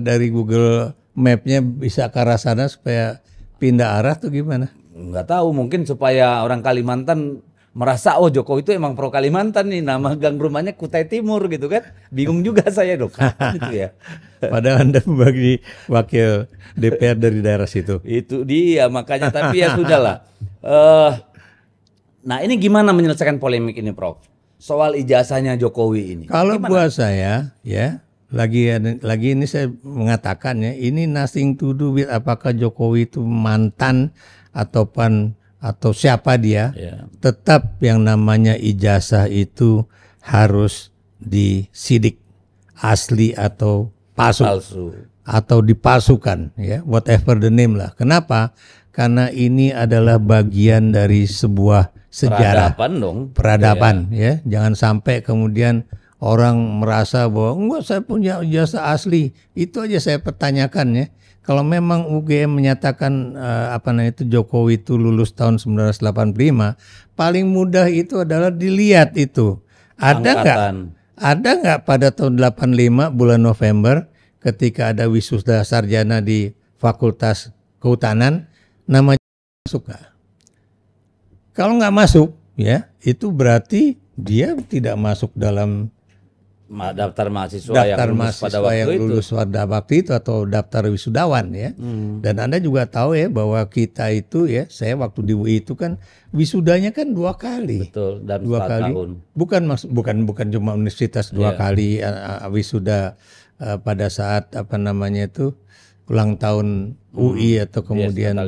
dari Google Map-nya bisa ke arah sana supaya pindah arah tuh gimana? Nggak tahu, mungkin supaya orang Kalimantan merasa oh Jokowi itu emang pro Kalimantan nih, nama gang rumahnya Kutai Timur gitu kan. Bingung juga saya, Dok. Gitu ya. Padahal Anda bagi wakil DPR dari daerah situ. Itu dia makanya, tapi ya sudahlah. Nah, ini gimana menyelesaikan polemik ini, Prof? Soal ijazahnya Jokowi ini. Kalau buat saya ya, lagi ini saya mengatakan ya, ini nothing to do with apakah Jokowi itu mantan atau siapa dia, tetap yang namanya ijazah itu harus disidik, asli atau palsu. Atau dipalsukan ya, whatever the name lah. Kenapa? Karena ini adalah bagian dari sebuah sejarah peradaban ya. Jangan sampai kemudian orang merasa bahwa enggak, saya punya ijazah asli. Itu aja saya pertanyakan ya. Kalau memang UGM menyatakan Jokowi itu lulus tahun 1985, paling mudah itu adalah dilihat itu. Ada nggak pada tahun 85 bulan November ketika ada wisuda sarjana di Fakultas Kehutanan, namanya masuk nggak? Kalau nggak masuk ya, itu berarti dia tidak masuk dalam daftar mahasiswa yang lulus pada waktu itu atau daftar wisudawan ya. Dan Anda juga tahu ya bahwa kita itu ya, saya waktu di UI itu kan wisudanya kan 2 kali. Betul, dan 2 kali. Tahun. Bukan cuma universitas 2 kali wisuda pada saat ulang tahun UI atau kemudian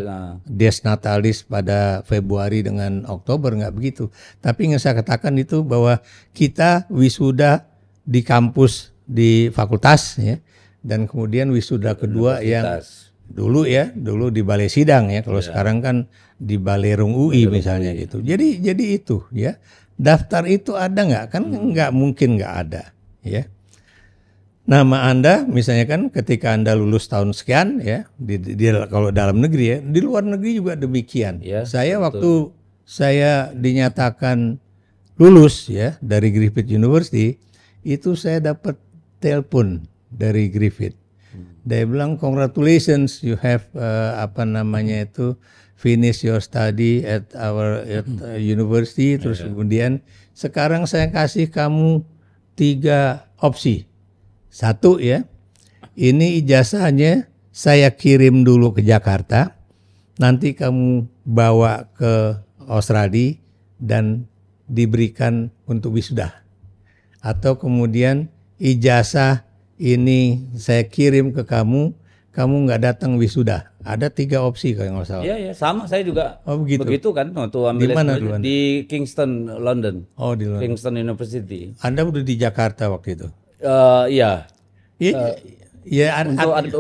Dies Natalis pada Februari dengan Oktober, nggak begitu. Tapi yang saya katakan itu bahwa kita wisuda di kampus di fakultas ya, dan kemudian wisuda kedua yang dulu di Balai Sidang ya, kalau sekarang kan di Balerung UI misalnya gitu. Jadi itu ya, daftar itu ada nggak? Kan nggak mungkin nggak ada ya. Nama Anda misalnya kan ketika Anda lulus tahun sekian ya, kalau dalam negeri ya, di luar negeri juga demikian. Ya, saya waktu saya dinyatakan lulus ya dari Griffith University, itu saya dapat telepon dari Griffith. Dia bilang congratulations, you have finish your study at our university. Terus kemudian sekarang saya kasih kamu 3 opsi. 1 ya, ini ijazahnya saya kirim dulu ke Jakarta, nanti kamu bawa ke Australia dan diberikan untuk wisuda. Atau kemudian ijazah ini saya kirim ke kamu nggak datang wisuda. Ada 3 opsi kalau nggak salah. Iya, sama saya juga. Oh begitu. Begitu kan waktu ambil Di mana S2 dulu Anda? di Kingston, London. Oh di London. Kingston University. Anda udah di Jakarta waktu itu? Iya. Iya.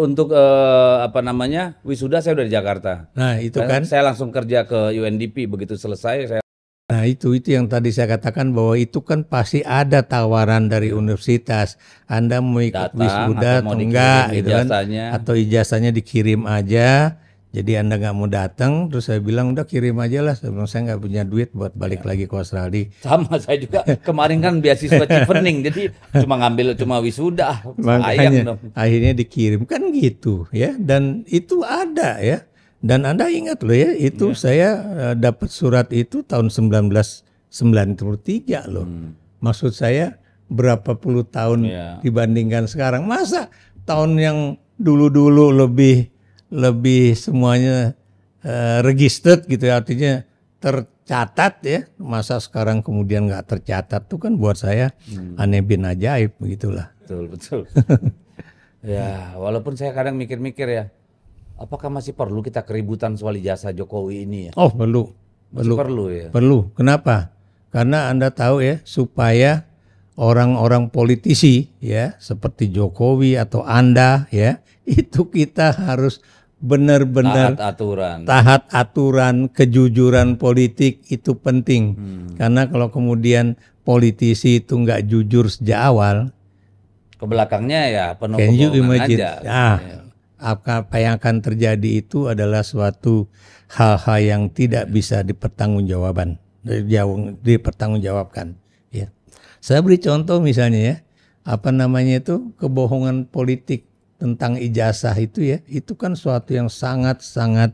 Untuk apa namanya wisuda saya udah di Jakarta. Nah itu kan. Saya langsung kerja ke UNDP, begitu selesai saya. Nah itu yang tadi saya katakan bahwa itu kan pasti ada tawaran dari universitas. Anda mau ikut wisuda atau enggak gitu kan? Atau ijazahnya dikirim aja. Jadi Anda nggak mau datang, terus saya bilang udah kirim aja lah. Sebelum saya nggak punya duit buat balik lagi ke Australia. Sama saya juga kemarin kan beasiswa Chevening, jadi cuma wisuda. Makanya akhirnya dikirim kan gitu ya. Dan itu ada ya. Dan Anda ingat loh ya, itu saya dapat surat itu tahun 1993 loh. Maksud saya berapa puluh tahun dibandingkan sekarang. Masa tahun yang dulu-dulu lebih semuanya registered gitu ya, artinya tercatat ya. Masa sekarang kemudian nggak tercatat tuh kan buat saya aneh bin ajaib begitulah. Betul. Ya, walaupun saya kadang mikir-mikir ya, apakah masih perlu kita keributan soal ijazah Jokowi ini ya? Oh perlu ya. Perlu. Kenapa? Karena Anda tahu ya, supaya orang-orang politisi ya seperti Jokowi atau Anda ya, itu kita harus benar-benar taat aturan, kejujuran politik itu penting. Karena kalau kemudian politisi itu nggak jujur sejak awal, ke belakangnya ya penuh kebohongan aja. Apa yang akan terjadi itu adalah suatu hal-hal yang tidak bisa dipertanggungjawabkan. Ya. Saya beri contoh misalnya ya, kebohongan politik tentang ijazah itu ya, itu kan suatu yang sangat-sangat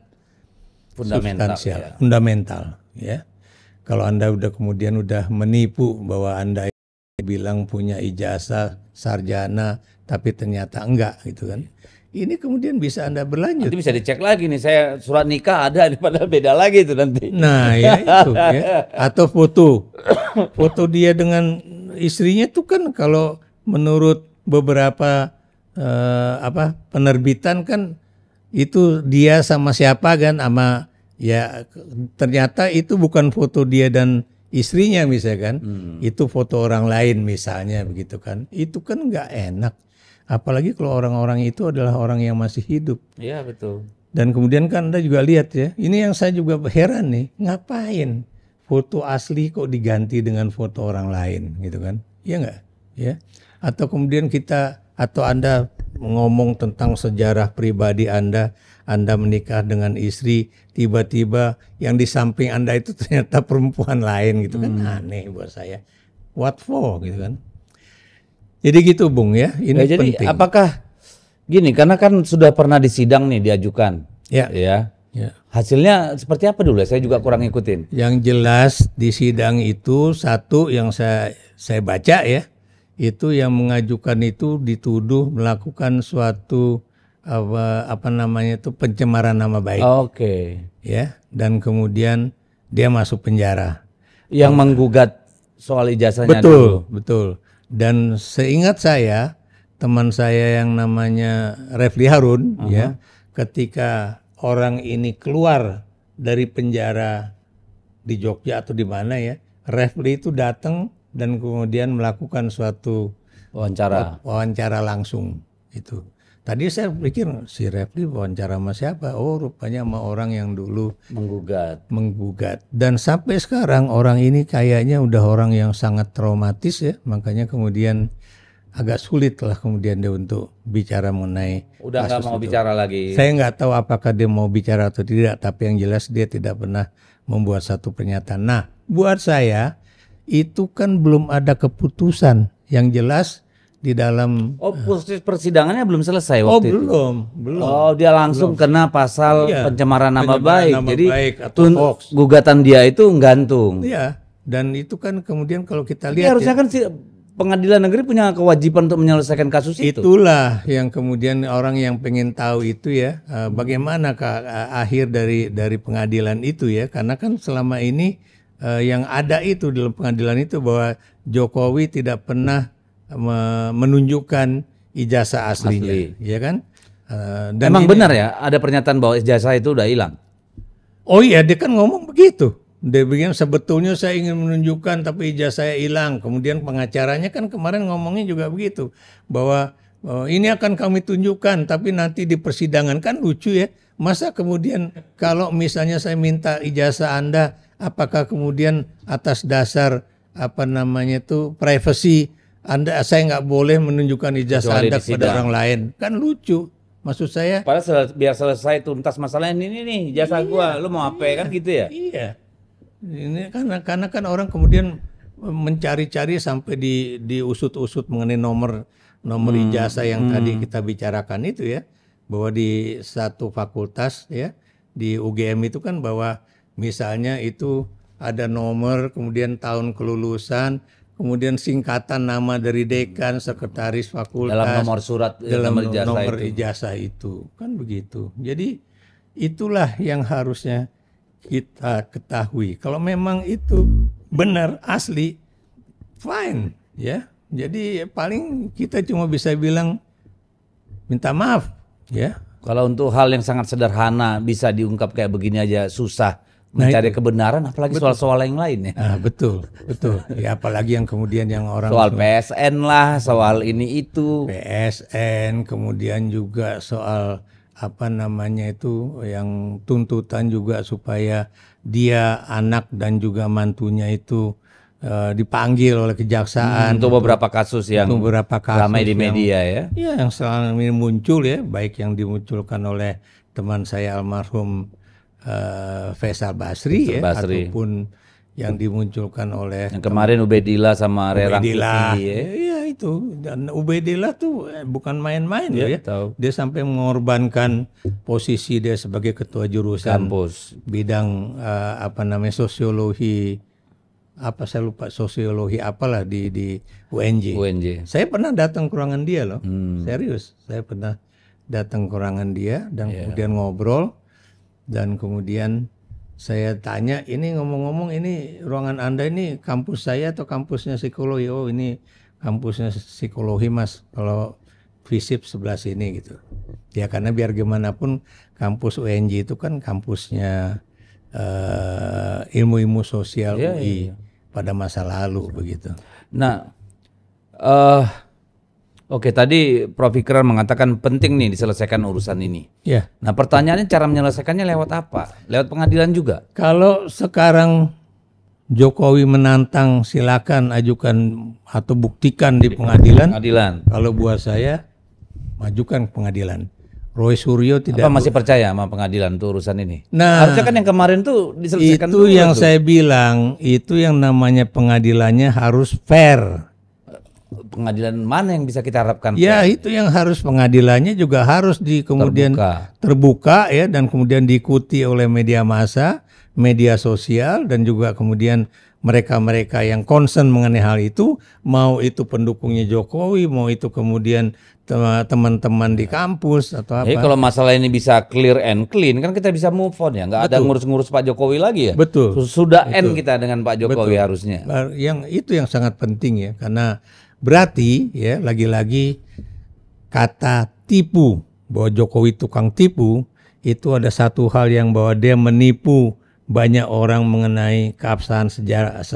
fundamental ya. Kalau Anda kemudian menipu bahwa Anda bilang punya ijazah sarjana tapi ternyata enggak gitu kan. Ini kemudian bisa Anda berlanjut. Nanti bisa dicek lagi nih, saya surat nikah ada, padahal beda lagi itu nanti. Nah ya itu ya. Atau foto dia dengan istrinya itu kan kalau menurut beberapa penerbitan kan itu dia sama siapa kan, sama ya ternyata itu bukan foto dia dan istrinya misalnya kan, itu foto orang lain misalnya begitu kan. Itu kan nggak enak. Apalagi kalau orang-orang itu adalah orang yang masih hidup. Iya betul. Dan kemudian kan Anda juga lihat ya, ini yang saya juga heran nih, ngapain foto asli kok diganti dengan foto orang lain gitu kan? Iya nggak? Ya. Atau kemudian atau Anda ngomong tentang sejarah pribadi Anda menikah dengan istri, tiba-tiba yang di samping Anda itu ternyata perempuan lain gitu kan, aneh buat saya. What for gitu kan? Jadi gitu Bung ya, ini jadi penting. Apakah gini, karena kan sudah pernah disidang nih diajukan, ya. Hasilnya seperti apa dulu? Saya juga kurang ngikutin. Yang jelas di sidang itu satu yang saya baca ya, itu yang mengajukan itu dituduh melakukan suatu pencemaran nama baik. Oke. Ya, dan kemudian dia masuk penjara. Yang menggugat soal ijazahnya dulu. Betul. Dan seingat saya, teman saya yang namanya Refli Harun ya, ketika orang ini keluar dari penjara di Jogja atau di mana ya, Refli itu datang dan kemudian melakukan suatu wawancara langsung itu. Tadi saya pikir si Refli wawancara sama siapa? Oh rupanya sama orang yang dulu menggugat. Dan sampai sekarang orang ini kayaknya udah orang yang sangat traumatis ya. Makanya kemudian agak sulit lah kemudian dia untuk bicara mengenai udah nggak mau bicara lagi. Saya nggak tahu apakah dia mau bicara atau tidak. Tapi yang jelas dia tidak pernah membuat satu pernyataan. Nah buat saya itu kan belum ada keputusan yang jelas di dalam proses persidangannya belum selesai waktu itu. Belum. Oh, dia langsung kena pasal pencemaran nama baik. Jadi gugatan dia itu nggantung. Iya, dan itu kan kemudian kalau kita lihat harusnya kan pengadilan negeri punya kewajiban untuk menyelesaikan kasus itu. Itulah yang kemudian orang yang pengen tahu itu ya, bagaimana akhir dari pengadilan itu ya, karena kan selama ini yang ada itu dalam pengadilan itu bahwa Jokowi tidak pernah menunjukkan ijazah aslinya, ya kan? Dan emang benar ya, ada pernyataan bahwa ijazah itu udah hilang. Oh iya, dia kan ngomong begitu. Dia bilang sebetulnya saya ingin menunjukkan tapi ijazah saya hilang. Kemudian pengacaranya kan kemarin ngomongnya juga begitu, bahwa ini akan kami tunjukkan tapi nanti di persidangan. Kan lucu ya. Masa kemudian kalau misalnya saya minta ijazah Anda, apakah kemudian atas dasar privacy saya nggak boleh menunjukkan ijazah Anda kepada orang lain? Kan lucu. Maksud saya padahal biar selesai tuntas masalah ini nih jasa gua, lu mau apa kan gitu ya? Iya. Ini karena kan orang kemudian mencari-cari sampai diusut-usut mengenai nomor ijazah yang tadi kita bicarakan itu ya, bahwa di satu fakultas ya di UGM itu kan bahwa misalnya itu ada nomor, kemudian tahun kelulusan, kemudian singkatan nama dari dekan, sekretaris fakultas dalam nomor surat, dalam nomor ijazah itu kan begitu. Jadi itulah yang harusnya kita ketahui. Kalau memang itu benar asli, fine ya. Jadi paling kita cuma bisa bilang minta maaf ya. Kalau untuk hal yang sangat sederhana bisa diungkap kayak begini aja susah mencari kebenaran, apalagi soal-soal yang lain ya. Betul. Ya apalagi yang kemudian yang orang soal PSN lah, soal ini itu. PSN, kemudian juga soal yang tuntutan juga supaya dia anak dan juga mantunya itu dipanggil oleh kejaksaan untuk beberapa kasus yang ramai di media ya. Iya, yang selama ini muncul ya, baik yang dimunculkan oleh teman saya almarhum Faisal Basri ya, ataupun yang dimunculkan oleh yang kemarin Ubedillah sama Rerang Putih ya. Iya itu, dan Ubedillah tuh bukan main-main ya, tahu. Dia sampai mengorbankan posisi dia sebagai ketua jurusan kampus bidang sosiologi, saya lupa sosiologi apalah di UNJ. Saya pernah datang ke ruangan dia loh, serius, saya pernah datang ke ruangan dia dan kemudian ngobrol. Dan kemudian saya tanya, ini ngomong-ngomong ini ruangan Anda ini kampus saya atau kampusnya psikologi? Oh ini kampusnya psikologi Mas, kalau FISIP sebelah sini gitu. Ya karena biar gimana pun kampus UNJ itu kan kampusnya ilmu-ilmu sosial UI pada masa lalu begitu. Nah, oke, tadi Prof. Ikrar mengatakan penting nih diselesaikan urusan ini. Ya. Nah, pertanyaannya cara menyelesaikannya lewat apa? Lewat pengadilan juga? Kalau sekarang Jokowi menantang, silakan ajukan atau buktikan di pengadilan. Kalau buat saya, majukan ke pengadilan. Roy Suryo tidak. Apa masih percaya sama pengadilan tuh urusan ini? Nah, harusnya kan yang kemarin tuh diselesaikan itu yang saya bilang, itu yang namanya pengadilannya harus fair. Pengadilan mana yang bisa kita harapkan? Ya itu yang harus, pengadilannya juga harus kemudian terbuka ya, dan kemudian diikuti oleh media massa, media sosial, dan juga kemudian mereka-mereka yang concern mengenai hal itu, mau itu pendukungnya Jokowi, mau itu kemudian teman-teman di kampus atau apa. Kalau masalah ini bisa clear and clean kan kita bisa move on ya, nggak ada ngurus-ngurus Pak Jokowi lagi ya. Betul. Sudah end kita dengan Pak Jokowi harusnya. Itu yang sangat penting ya, karena berarti ya lagi-lagi kata tipu, bahwa Jokowi tukang tipu, itu ada satu hal yang bahwa dia menipu banyak orang mengenai keabsahan sejarah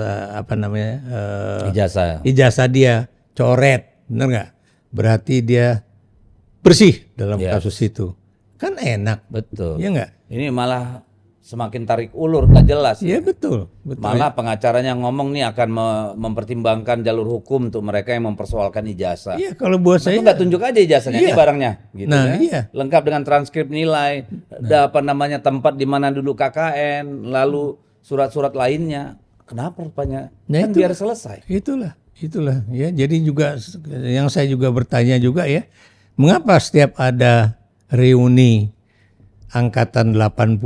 ijazah dia coret, benar nggak? Berarti dia bersih dalam kasus itu, kan enak, betul? Ya nggak? Ini malah semakin tarik ulur, nggak jelas. Iya betul. Malah pengacaranya ngomong nih akan mempertimbangkan jalur hukum untuk mereka yang mempersoalkan ijazah. Iya, kalau buat saya nggak tunjuk aja ijazahnya, ini barangnya, gitu iya. Lengkap dengan transkrip nilai, tempat di mana duduk KKN, lalu surat-surat lainnya. Kenapa rupanya? Kan biar selesai. Itulah ya. Jadi juga yang saya juga bertanya juga ya, mengapa setiap ada reuni angkatan 80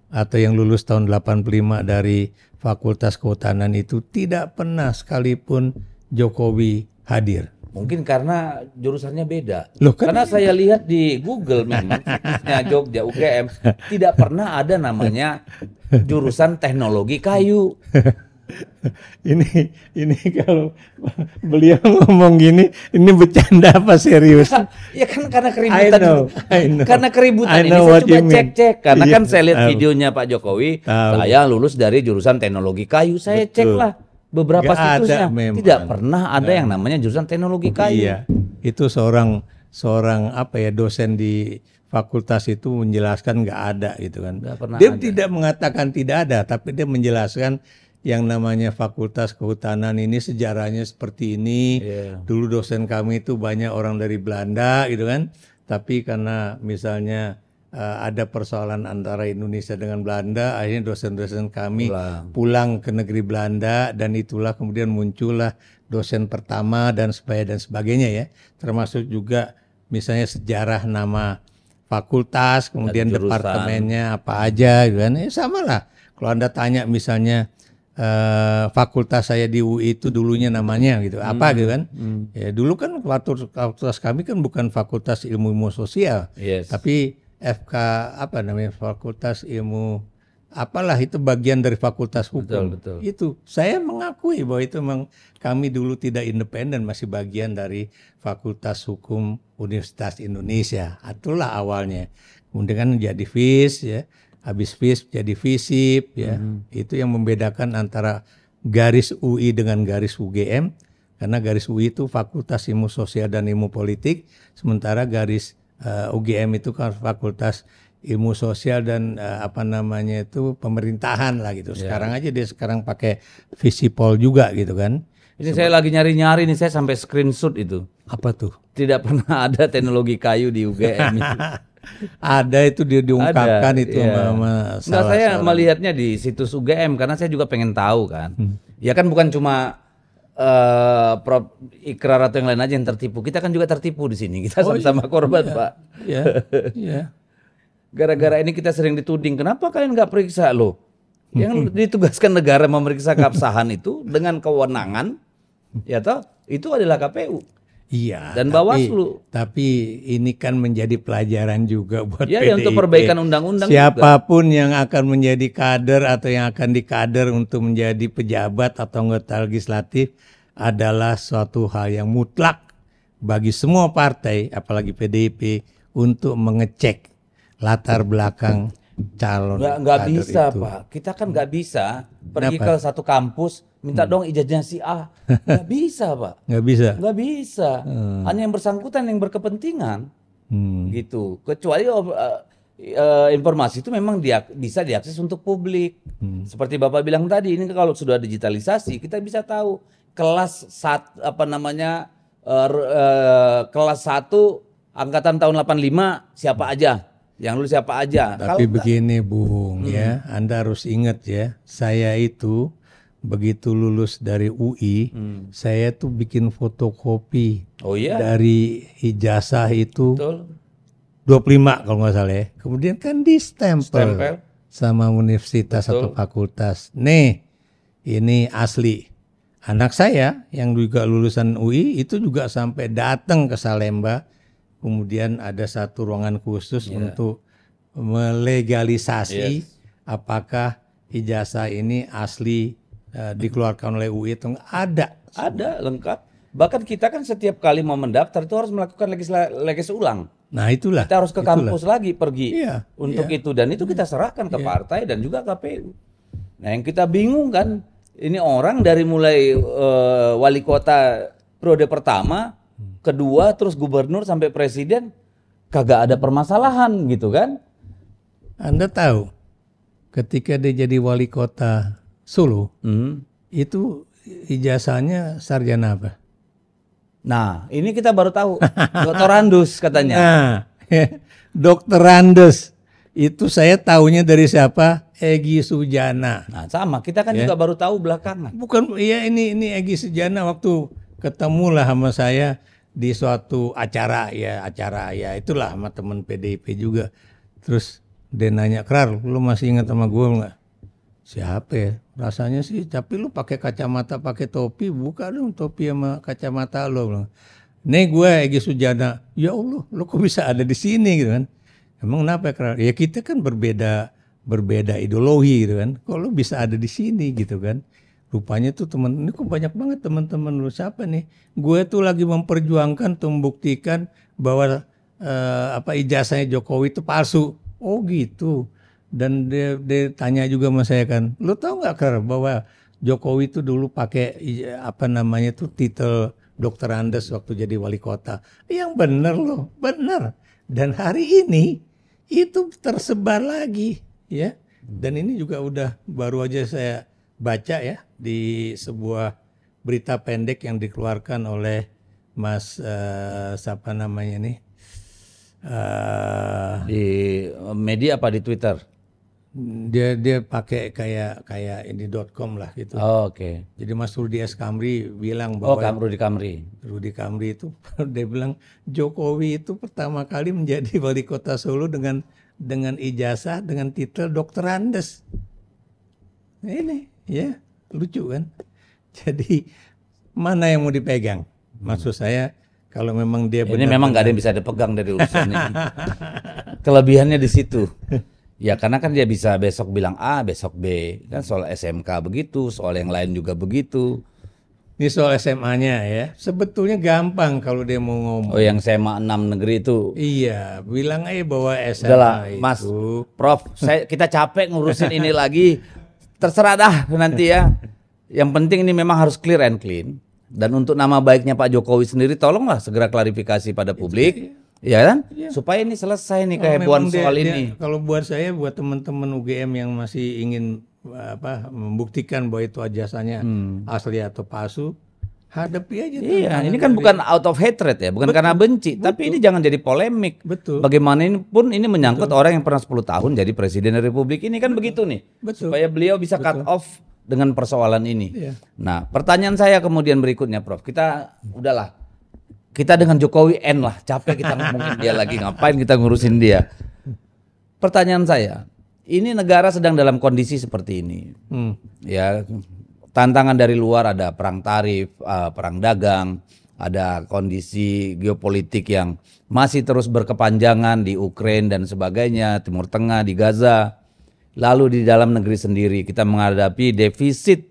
atau yang lulus tahun 85 dari Fakultas Kehutanan itu tidak pernah sekalipun Jokowi hadir. Mungkin karena jurusannya beda. Loh, kan karena saya lihat di Google memang situsnya Jogja UGM tidak pernah ada namanya jurusan teknologi kayu. Ini kalau beliau ngomong gini, ini bercanda apa serius? Ya kan karena keributan. I know. Karena keributan ini saya coba cek-cek. Karena kan saya lihat videonya Pak Jokowi, saya lulus dari jurusan teknologi kayu. Saya cek lah beberapa situsnya. Tidak pernah ada yang namanya jurusan teknologi kayu. Iya, itu seorang dosen di fakultas itu menjelaskan nggak ada gitu kan. Dia tidak mengatakan tidak ada, tapi dia menjelaskan yang namanya fakultas kehutanan ini sejarahnya seperti ini. Dulu dosen kami itu banyak orang dari Belanda gitu kan. Tapi karena misalnya ada persoalan antara Indonesia dengan Belanda, akhirnya dosen-dosen kami pulang ke negeri Belanda, dan itulah kemudian muncullah dosen pertama dan sebagainya ya. Termasuk juga misalnya sejarah nama fakultas, kemudian departemennya apa aja gitu kan. Sama lah. Kalau Anda tanya misalnya fakultas saya di UI itu dulunya namanya gitu apa gitu kan. Ya dulu kan fakultas kami kan bukan fakultas ilmu sosial, tapi FK fakultas ilmu apalah, itu bagian dari fakultas hukum. Betul. Itu saya mengakui bahwa itu memang kami dulu tidak independen, masih bagian dari Fakultas Hukum Universitas Indonesia. Itulah awalnya. Kemudian kan jadi FIS ya. Habis FIS jadi FISIP ya. Itu yang membedakan antara garis UI dengan garis UGM, karena garis UI itu Fakultas Ilmu Sosial dan Ilmu Politik, sementara garis UGM itu kan Fakultas Ilmu Sosial dan pemerintahan lah gitu. Sekarang aja dia pakai Visipol juga gitu kan. Ini saya lagi nyari-nyari nih, saya sampai screenshot itu. Apa tuh? Tidak pernah ada teknologi kayu di UGM itu. Ada, itu dia diungkapkan ada, itu sama saya melihatnya di situs UGM karena saya juga pengen tahu kan. Ya kan bukan cuma Prof Ikrar atau yang lain aja yang tertipu. Kita kan juga tertipu di sini. Kita sama-sama korban, Pak. Iya. Gara-gara ini kita sering dituding. Kenapa kalian nggak periksa loh? Yang ditugaskan negara memeriksa keabsahan itu dengan kewenangan, ya toh, itu adalah KPU. Iya. Dan Bawaslu. Tapi ini kan menjadi pelajaran juga buat PDIP. Ya untuk perbaikan undang-undang. Siapapun juga yang akan menjadi kader atau yang akan dikader untuk menjadi pejabat atau anggota legislatif adalah suatu hal yang mutlak bagi semua partai, apalagi PDIP, untuk mengecek latar belakang calon. Nggak bisa itu. Pak. Kita kan nggak bisa pergi ke satu kampus minta dong ijazahnya si A. Nggak bisa Pak. Nggak bisa. Nggak bisa. Hanya yang bersangkutan yang berkepentingan. Gitu. Kecuali informasi itu memang bisa diakses untuk publik. Seperti Bapak bilang tadi, ini kalau sudah digitalisasi kita bisa tahu kelas kelas 1 angkatan tahun 85 siapa aja. Yang lulus siapa aja. Tapi begini Bung ya, Anda harus ingat ya, saya itu begitu lulus dari UI, saya tuh bikin fotokopi dari ijazah itu. Betul. 25 kalau nggak salah ya. Kemudian kan di stempel sama universitas atau fakultas. Nih, ini asli. Anak saya yang juga lulusan UI itu juga sampai datang ke Salemba. Kemudian ada satu ruangan khusus untuk melegalisasi apakah ijazah ini asli dikeluarkan oleh UI atau enggak. Ada lengkap. Bahkan kita kan setiap kali mau mendaftar itu harus melakukan legislasi ulang. Nah itulah. Kita harus ke kampus lagi pergi untuk itu, dan itu kita serahkan ke partai dan juga KPU. Nah yang kita bingung kan, ini orang dari mulai wali kota periode pertama, kedua, terus gubernur sampai presiden, kagak ada permasalahan gitu kan. Anda tahu ketika dia jadi wali kota Solo, itu ijazahnya sarjana apa? Nah ini kita baru tahu, doktorandus katanya. Nah, doktorandus itu saya tahunya dari siapa? Egy Sujana. Nah sama, kita kan juga baru tahu belakangan. Bukan, iya ini Egy Sujana waktu ketemulah sama saya di suatu acara ya itulah sama teman PDIP juga. Terus dia nanya, Krar, lu masih ingat sama gue nggak? Siapa ya? rasanya sih, tapi lu pakai kacamata, pakai topi, buka dong topi sama kacamata lo. Nih gue Egy Sujana, ya Allah, lu kok bisa ada di sini gitu kan? Emang kenapa ya? Ya kita kan berbeda ideologi gitu kan. Kok lu bisa ada di sini gitu kan? Rupanya tuh teman ini kok banyak banget teman-teman lu, siapa nih? Gue tuh lagi memperjuangkan untuk membuktikan bahwa ijazahnya Jokowi itu palsu. Oh gitu. Dan dia tanya juga sama saya kan, lu tahu nggak Kar bahwa Jokowi itu dulu pakai titel Dokter Andes waktu jadi wali kota. Yang bener loh, bener. Dan hari ini itu tersebar lagi, ya. Dan ini juga udah baru aja saya baca ya di sebuah berita pendek yang dikeluarkan oleh Mas siapa namanya nih? Di media apa di Twitter? Dia pakai kayak ini.com lah gitu. Oh, oke. Jadi Mas Rudi S. Kamri bilang bahwa Rudi Kamri itu dia bilang Jokowi itu pertama kali menjadi wali kota Solo dengan ijazah dengan titel Dokter Andes. Ini ya lucu kan. Jadi mana yang mau dipegang? Maksud saya kalau memang dia ini memang nggak ada yang bisa dipegang dari urusan ini. Kelebihannya di situ. Ya karena kan dia bisa besok bilang A, besok B. Kan soal SMK begitu, soal yang lain juga begitu. Ini soal SMA-nya ya. Sebetulnya gampang kalau dia mau ngomong. Oh yang SMA 6 negeri itu. Iya, bilang aja bahwa SMA udahlah, itu. Mas, Prof, kita capek ngurusin ini lagi. Terserah dah nanti ya. Yang penting ini memang harus clear and clean. Dan untuk nama baiknya Pak Jokowi sendiri tolonglah segera klarifikasi pada publik. Ya kan? Ya. Supaya ini selesai nih kehebohan soal ini. Kalau buat saya, buat teman-teman UGM yang masih ingin membuktikan bahwa itu ijazahnya asli atau palsu, hadapi aja. Iya, ini kan bukan out of hatred ya, bukan karena benci, tapi ini jangan jadi polemik. Betul. Bagaimanapun ini menyangkut orang yang pernah 10 tahun jadi presiden Republik ini kan begitu nih. Betul. Supaya beliau bisa cut off dengan persoalan ini. Iya. Nah, pertanyaan saya kemudian berikutnya, Prof. Kita dengan Jokowi N lah, capek kita ngomongin dia lagi, ngapain kita ngurusin dia. Pertanyaan saya, ini negara sedang dalam kondisi seperti ini. Ya, tantangan dari luar ada perang tarif, perang dagang, ada kondisi geopolitik yang masih terus berkepanjangan di Ukraina dan sebagainya, Timur Tengah, di Gaza. Lalu di dalam negeri sendiri kita menghadapi defisit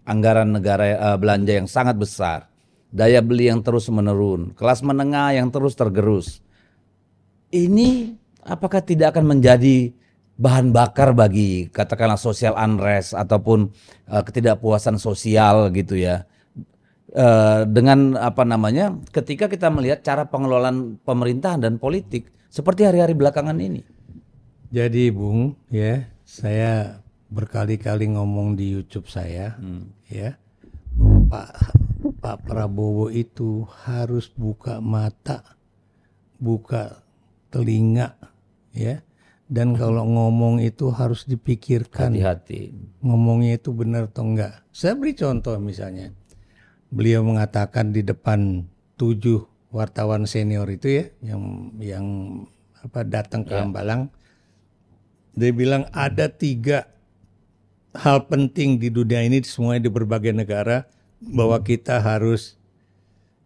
anggaran negara belanja yang sangat besar. Daya beli yang terus menurun, kelas menengah yang terus tergerus. Ini apakah tidak akan menjadi bahan bakar bagi katakanlah social unrest ataupun ketidakpuasan sosial gitu ya? Dengan ketika kita melihat cara pengelolaan pemerintahan dan politik seperti hari-hari belakangan ini. Jadi Bung, ya saya berkali-kali ngomong di YouTube saya, ya Pak Prabowo itu harus buka mata, buka telinga, ya. Dan kalau ngomong itu harus dipikirkan. Hati-hati. Ngomongnya itu benar atau enggak. Saya beri contoh misalnya. Beliau mengatakan di depan 7 wartawan senior itu ya, yang datang ke Hambalang. Dia bilang ada 3 hal penting di dunia ini semuanya di berbagai negara. Bahwa kita harus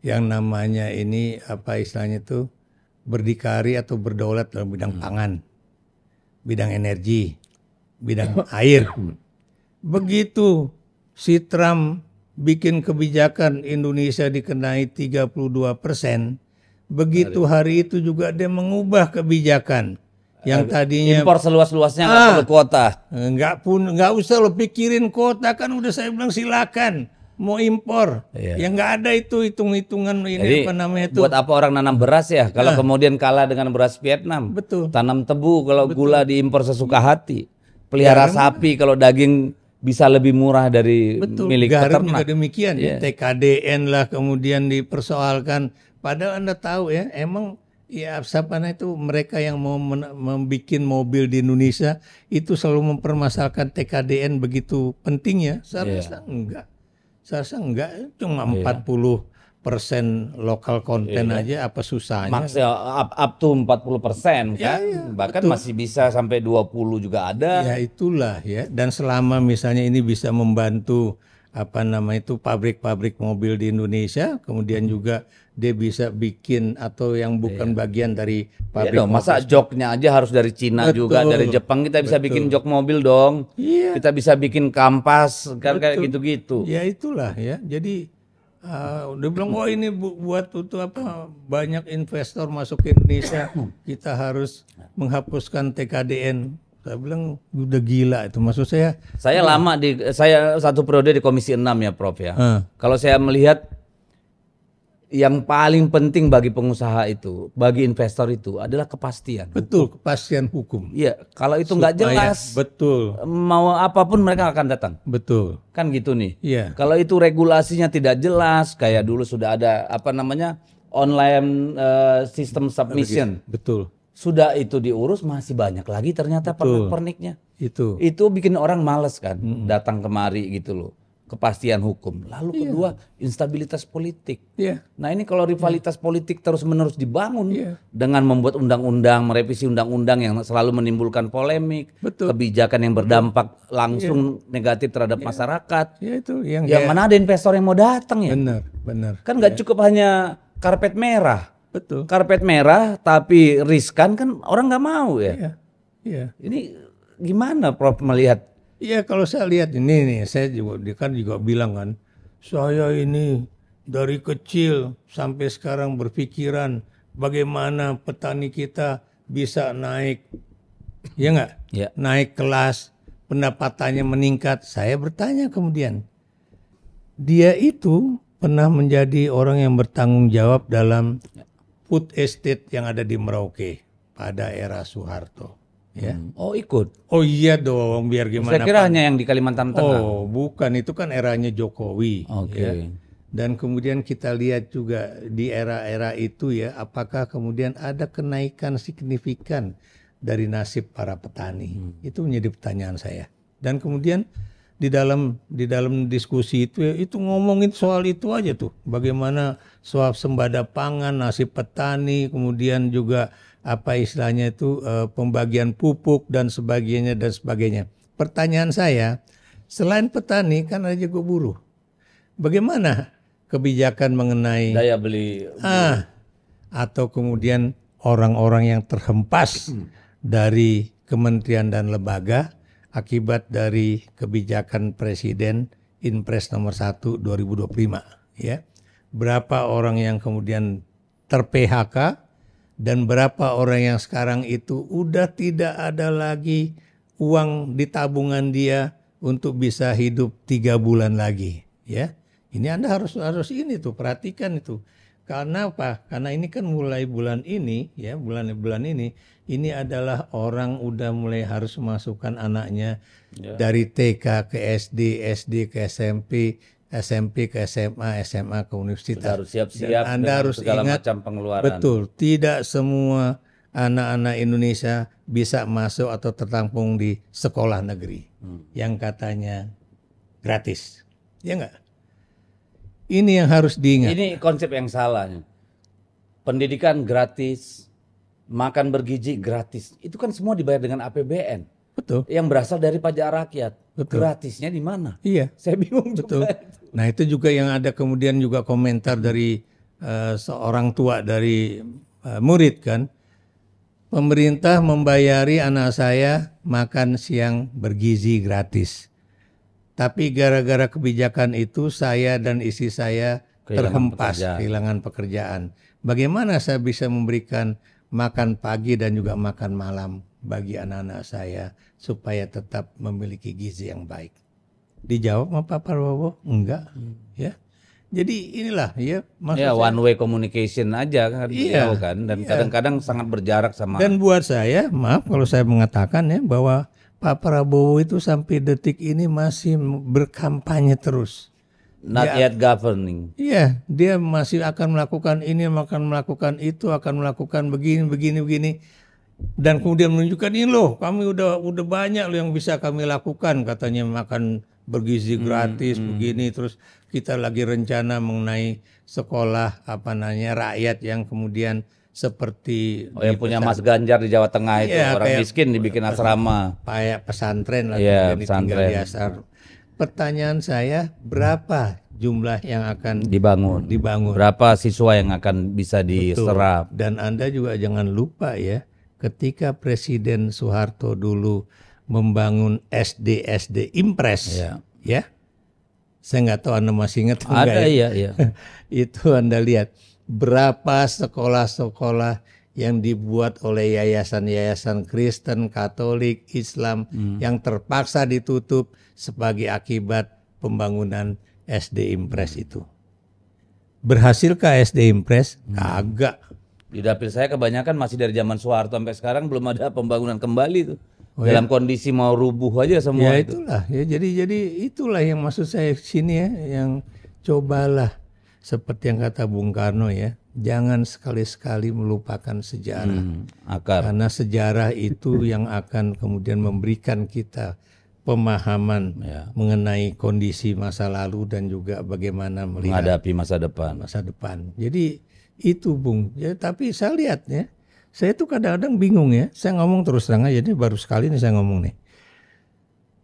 yang namanya ini istilahnya itu berdikari atau berdaulat dalam bidang pangan, bidang energi, bidang air. Begitu si Trump bikin kebijakan Indonesia dikenai 32%, begitu hari itu juga dia mengubah kebijakan yang tadinya impor seluas-luasnya nggak perlu kuota. Nggak usah lo pikirin kuota, kan udah saya bilang silakan. Mau impor, yang nggak ada itu hitung-hitungan ini. Jadi, itu. Buat apa orang nanam beras ya? Kalau kemudian kalah dengan beras Vietnam. Betul. Tanam tebu kalau gula diimpor sesuka hati. Pelihara sapi kalau daging bisa lebih murah dari milik peternak. Juga demikian. TKDN lah kemudian dipersoalkan. Padahal Anda tahu ya, emang ya itu mereka yang mau membuat mobil di Indonesia itu selalu mempermasalahkan TKDN begitu pentingnya. Seharusnya enggak. Seharusnya enggak, cuma 40% lokal konten aja apa susahnya? Maksudnya up to 40% kan? Bahkan betul. Masih bisa sampai 20 juga ada. Ya itulah ya. Dan selama misalnya ini bisa membantu pabrik-pabrik mobil di Indonesia, kemudian juga dia bisa bikin atau yang bukan bagian dari pabrik. Masa joknya aja harus dari Cina juga, dari Jepang kita bisa bikin jok mobil dong. Kita bisa bikin kampas kan kayak gitu-gitu. Ya itulah ya. Jadi udah bilang ini buat banyak investor masuk ke Indonesia, kita harus menghapuskan TKDN. Saya bilang udah gila itu, maksud saya. Saya saya 1 periode di Komisi 6 ya Prof ya. Kalau saya melihat yang paling penting bagi pengusaha itu, bagi investor itu adalah kepastian. Betul, kepastian hukum. Iya, kalau itu nggak jelas, betul. Mau apapun mereka akan datang. Betul. Kan gitu nih. Iya. Kalau itu regulasinya tidak jelas, kayak dulu sudah ada online sistem submission. Betul. Sudah itu diurus masih banyak lagi ternyata pernik-perniknya. Itu bikin orang males kan datang kemari gitu loh. Kepastian hukum. Lalu kedua, instabilitas politik. Nah ini kalau rivalitas politik terus-menerus dibangun dengan membuat undang-undang, merevisi undang-undang yang selalu menimbulkan polemik, kebijakan yang berdampak langsung negatif terhadap masyarakat. Itu yang mana ada investor yang mau datang ya? Benar. Kan nggak cukup hanya karpet merah. Betul. Karpet merah tapi riskan kan orang nggak mau ya. Iya. Ini gimana Prof melihat? Iya, kalau saya lihat ini nih, saya juga bilang kan, saya ini dari kecil sampai sekarang berpikiran bagaimana petani kita bisa naik, ya nggak? Ya. Naik kelas, pendapatannya meningkat. Saya bertanya kemudian, dia itu pernah menjadi orang yang bertanggung jawab dalam food estate yang ada di Merauke pada era Soeharto. Ya. Oh ikut? Oh iya dong, biar gimana? Saya kira hanya yang di Kalimantan Tengah. Oh bukan, itu kan eranya Jokowi. Oke. Ya. Dan kemudian kita lihat juga di era-era itu ya, apakah kemudian ada kenaikan signifikan dari nasib para petani? Itu menjadi pertanyaan saya. Dan kemudian di dalam diskusi itu ya, itu ngomongin soal itu aja tuh, bagaimana soal sembada pangan, nasib petani, kemudian juga apa istilahnya itu pembagian pupuk dan sebagainya. Pertanyaan saya, selain petani kan ada juga buruh. Bagaimana kebijakan mengenai daya beli atau kemudian orang-orang yang terhempas dari kementerian dan lembaga akibat dari kebijakan Presiden Inpres nomor 1 2025 ya. Berapa orang yang kemudian ter-PHK dan berapa orang yang sekarang itu udah tidak ada lagi uang di tabungan dia untuk bisa hidup 3 bulan lagi ya. Ini Anda harus ini tuh perhatikan itu. Karena apa? Karena ini kan mulai bulan ini ya, bulan ini adalah orang udah mulai harus memasukkan anaknya dari TK ke SD, SD ke SMP, SMP ke SMA, SMA ke universitas. Harus siap-siap. Anda harus ingat, macam pengeluaran. Betul, tidak semua anak-anak Indonesia bisa masuk atau tertampung di sekolah negeri yang katanya gratis, ya enggak? Ini yang harus diingat. Ini konsep yang salah. Pendidikan gratis, makan bergizi gratis. Itu kan semua dibayar dengan APBN. Betul. Yang berasal dari pajak rakyat. Betul. Gratisnya di mana? Iya. Saya bingung Betul. juga. Nah itu juga yang ada kemudian juga komentar dari seorang tua dari murid kan. Pemerintah membayari anak saya makan siang bergizi gratis. Tapi gara-gara kebijakan itu saya dan istri saya terhempas, kehilangan pekerjaan. Bagaimana saya bisa memberikan makan pagi dan juga makan malam bagi anak-anak saya supaya tetap memiliki gizi yang baik? Dijawab sama Pak Prabowo, enggak, ya. Jadi inilah ya maksudnya one way communication aja kan, kan, dan kadang-kadang sangat berjarak sama. Dan buat saya, maaf kalau saya mengatakan ya bahwa Pak Prabowo itu sampai detik ini masih berkampanye terus. Not yet governing. Iya, dia masih akan melakukan ini, akan melakukan itu, akan melakukan begini. Dan kemudian menunjukkan ini loh, kami udah banyak loh yang bisa kami lakukan, katanya makan bergizi gratis begini, terus kita lagi rencana mengenai sekolah rakyat yang kemudian seperti yang punya Mas Ganjar di Jawa Tengah itu, orang miskin dibikin asrama, kayak pesantren lah, pesantren. Tinggal di asar. Pertanyaan saya, berapa jumlah yang akan dibangun? Berapa siswa yang akan bisa diserap? Dan Anda juga jangan lupa ya, ketika Presiden Soeharto dulu membangun SD Impres, ya, saya nggak tahu Anda masih ingat enggak? Ada ya. Itu Anda lihat berapa sekolah-sekolah yang dibuat oleh yayasan-yayasan Kristen, Katolik, Islam yang terpaksa ditutup sebagai akibat pembangunan SD Impres itu. Berhasilkah SD Impres? Kagak. Di dapil saya kebanyakan masih dari zaman Soeharto sampai sekarang belum ada pembangunan kembali tuh. Dalam kondisi mau rubuh aja semua ya, itulah ya, jadi itulah yang maksud saya sini ya, yang cobalah seperti yang kata Bung Karno ya, jangan sekali-sekali melupakan sejarah. Karena sejarah itu yang akan kemudian memberikan kita pemahaman mengenai kondisi masa lalu dan juga bagaimana menghadapi masa depan. Jadi itu Bung. Ya, tapi saya lihat ya, saya tuh kadang-kadang bingung ya. Saya ngomong terus terang aja, ini baru sekali nih saya ngomong nih.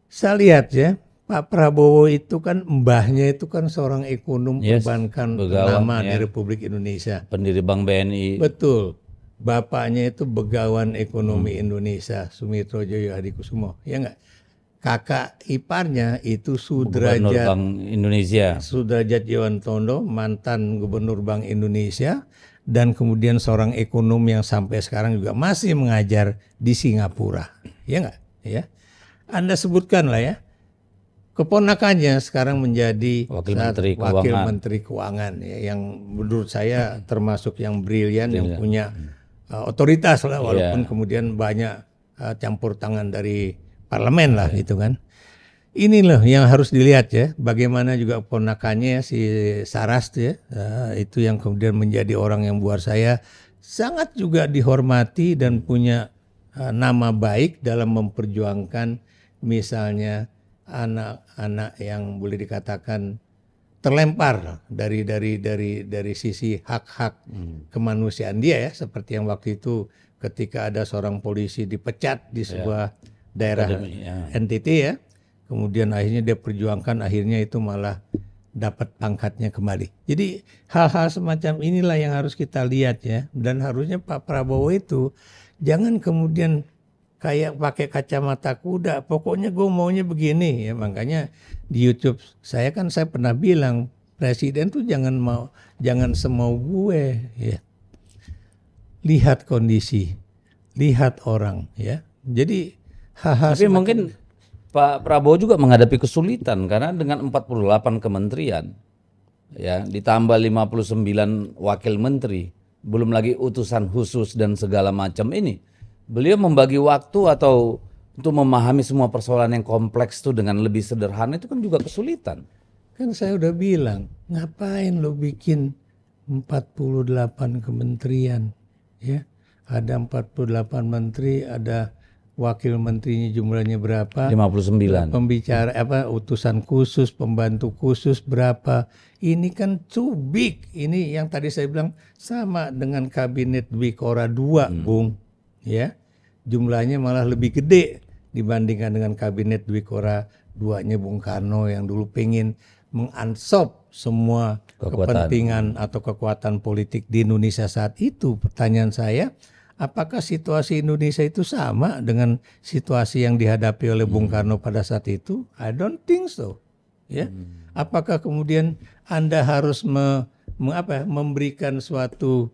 Saya lihat ya, Pak Prabowo itu kan mbahnya itu kan seorang ekonom perbankan ternama di Republik Indonesia. Pendiri Bank BNI. Betul. Bapaknya itu begawan ekonomi Indonesia, Sumitro Joyo Hadikusumo. Ya enggak? Kakak iparnya itu Sudrajat Bank Indonesia. Sudrajat Djawantono, mantan Gubernur Bank Indonesia, dan kemudian seorang ekonom yang sampai sekarang juga masih mengajar di Singapura. Ya enggak? Ya. Anda sebutkan lah ya. Keponakannya sekarang menjadi Wakil Menteri Keuangan ya, yang menurut saya termasuk yang brilian, yang punya otoritas lah, walaupun kemudian banyak campur tangan dari parlemen lah gitu kan. Ini loh yang harus dilihat ya, bagaimana juga keponakannya si Saras ya, itu yang kemudian menjadi orang yang buat saya sangat juga dihormati dan punya nama baik dalam memperjuangkan misalnya anak-anak yang boleh dikatakan terlempar dari sisi hak-hak kemanusiaan dia ya, seperti yang waktu itu ketika ada seorang polisi dipecat di sebuah daerah NTT ya, kemudian akhirnya dia perjuangkan, akhirnya itu malah dapat pangkatnya kembali. Jadi hal-hal semacam inilah yang harus kita lihat ya, dan harusnya Pak Prabowo itu jangan kemudian kayak pakai kacamata kuda, pokoknya gue maunya begini ya. Makanya di YouTube saya pernah bilang, presiden tuh jangan semau gue ya. Lihat kondisi, lihat orang ya. Jadi hal-hal tapi mungkin Pak Prabowo juga menghadapi kesulitan karena dengan 48 kementerian ya, ditambah 59 wakil menteri, belum lagi utusan khusus dan segala macam ini. Beliau membagi waktu atau untuk memahami semua persoalan yang kompleks itu dengan lebih sederhana itu kan juga kesulitan. Kan saya udah bilang, ngapain lo bikin 48 kementerian ya? Ada 48 menteri, ada wakil menterinya jumlahnya berapa? 59. Pembicara utusan khusus, pembantu khusus berapa? Ini kan too big. Ini yang tadi saya bilang sama dengan kabinet Dwikora II, Bung. Ya, jumlahnya malah lebih gede dibandingkan dengan kabinet Dwikora II-nya Bung Karno yang dulu pengen mengansop semua kepentingan atau kekuatan politik di Indonesia saat itu. Pertanyaan saya, apakah situasi Indonesia itu sama dengan situasi yang dihadapi oleh Bung Karno pada saat itu? I don't think so. Ya, apakah kemudian Anda harus memberikan suatu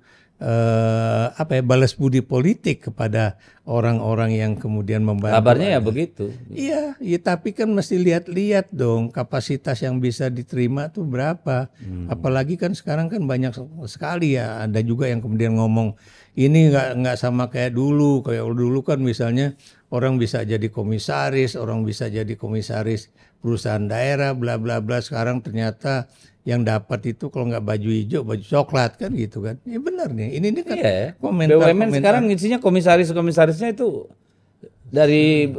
balas budi politik kepada orang-orang yang kemudian membantu? Kabarnya ya begitu. Iya, ya, tapi kan mesti lihat-lihat dong kapasitas yang bisa diterima tuh berapa. Apalagi kan sekarang kan banyak sekali ya. Ada juga yang kemudian ngomong ini nggak sama kayak dulu. Kayak dulu kan misalnya orang bisa jadi komisaris, orang bisa jadi komisaris perusahaan daerah, bla bla bla. Sekarang ternyata yang dapat itu kalau nggak baju hijau, baju coklat kan gitu kan. Ya benar nih. Ini kan komentar. BUMN sekarang isinya komisarisnya itu dari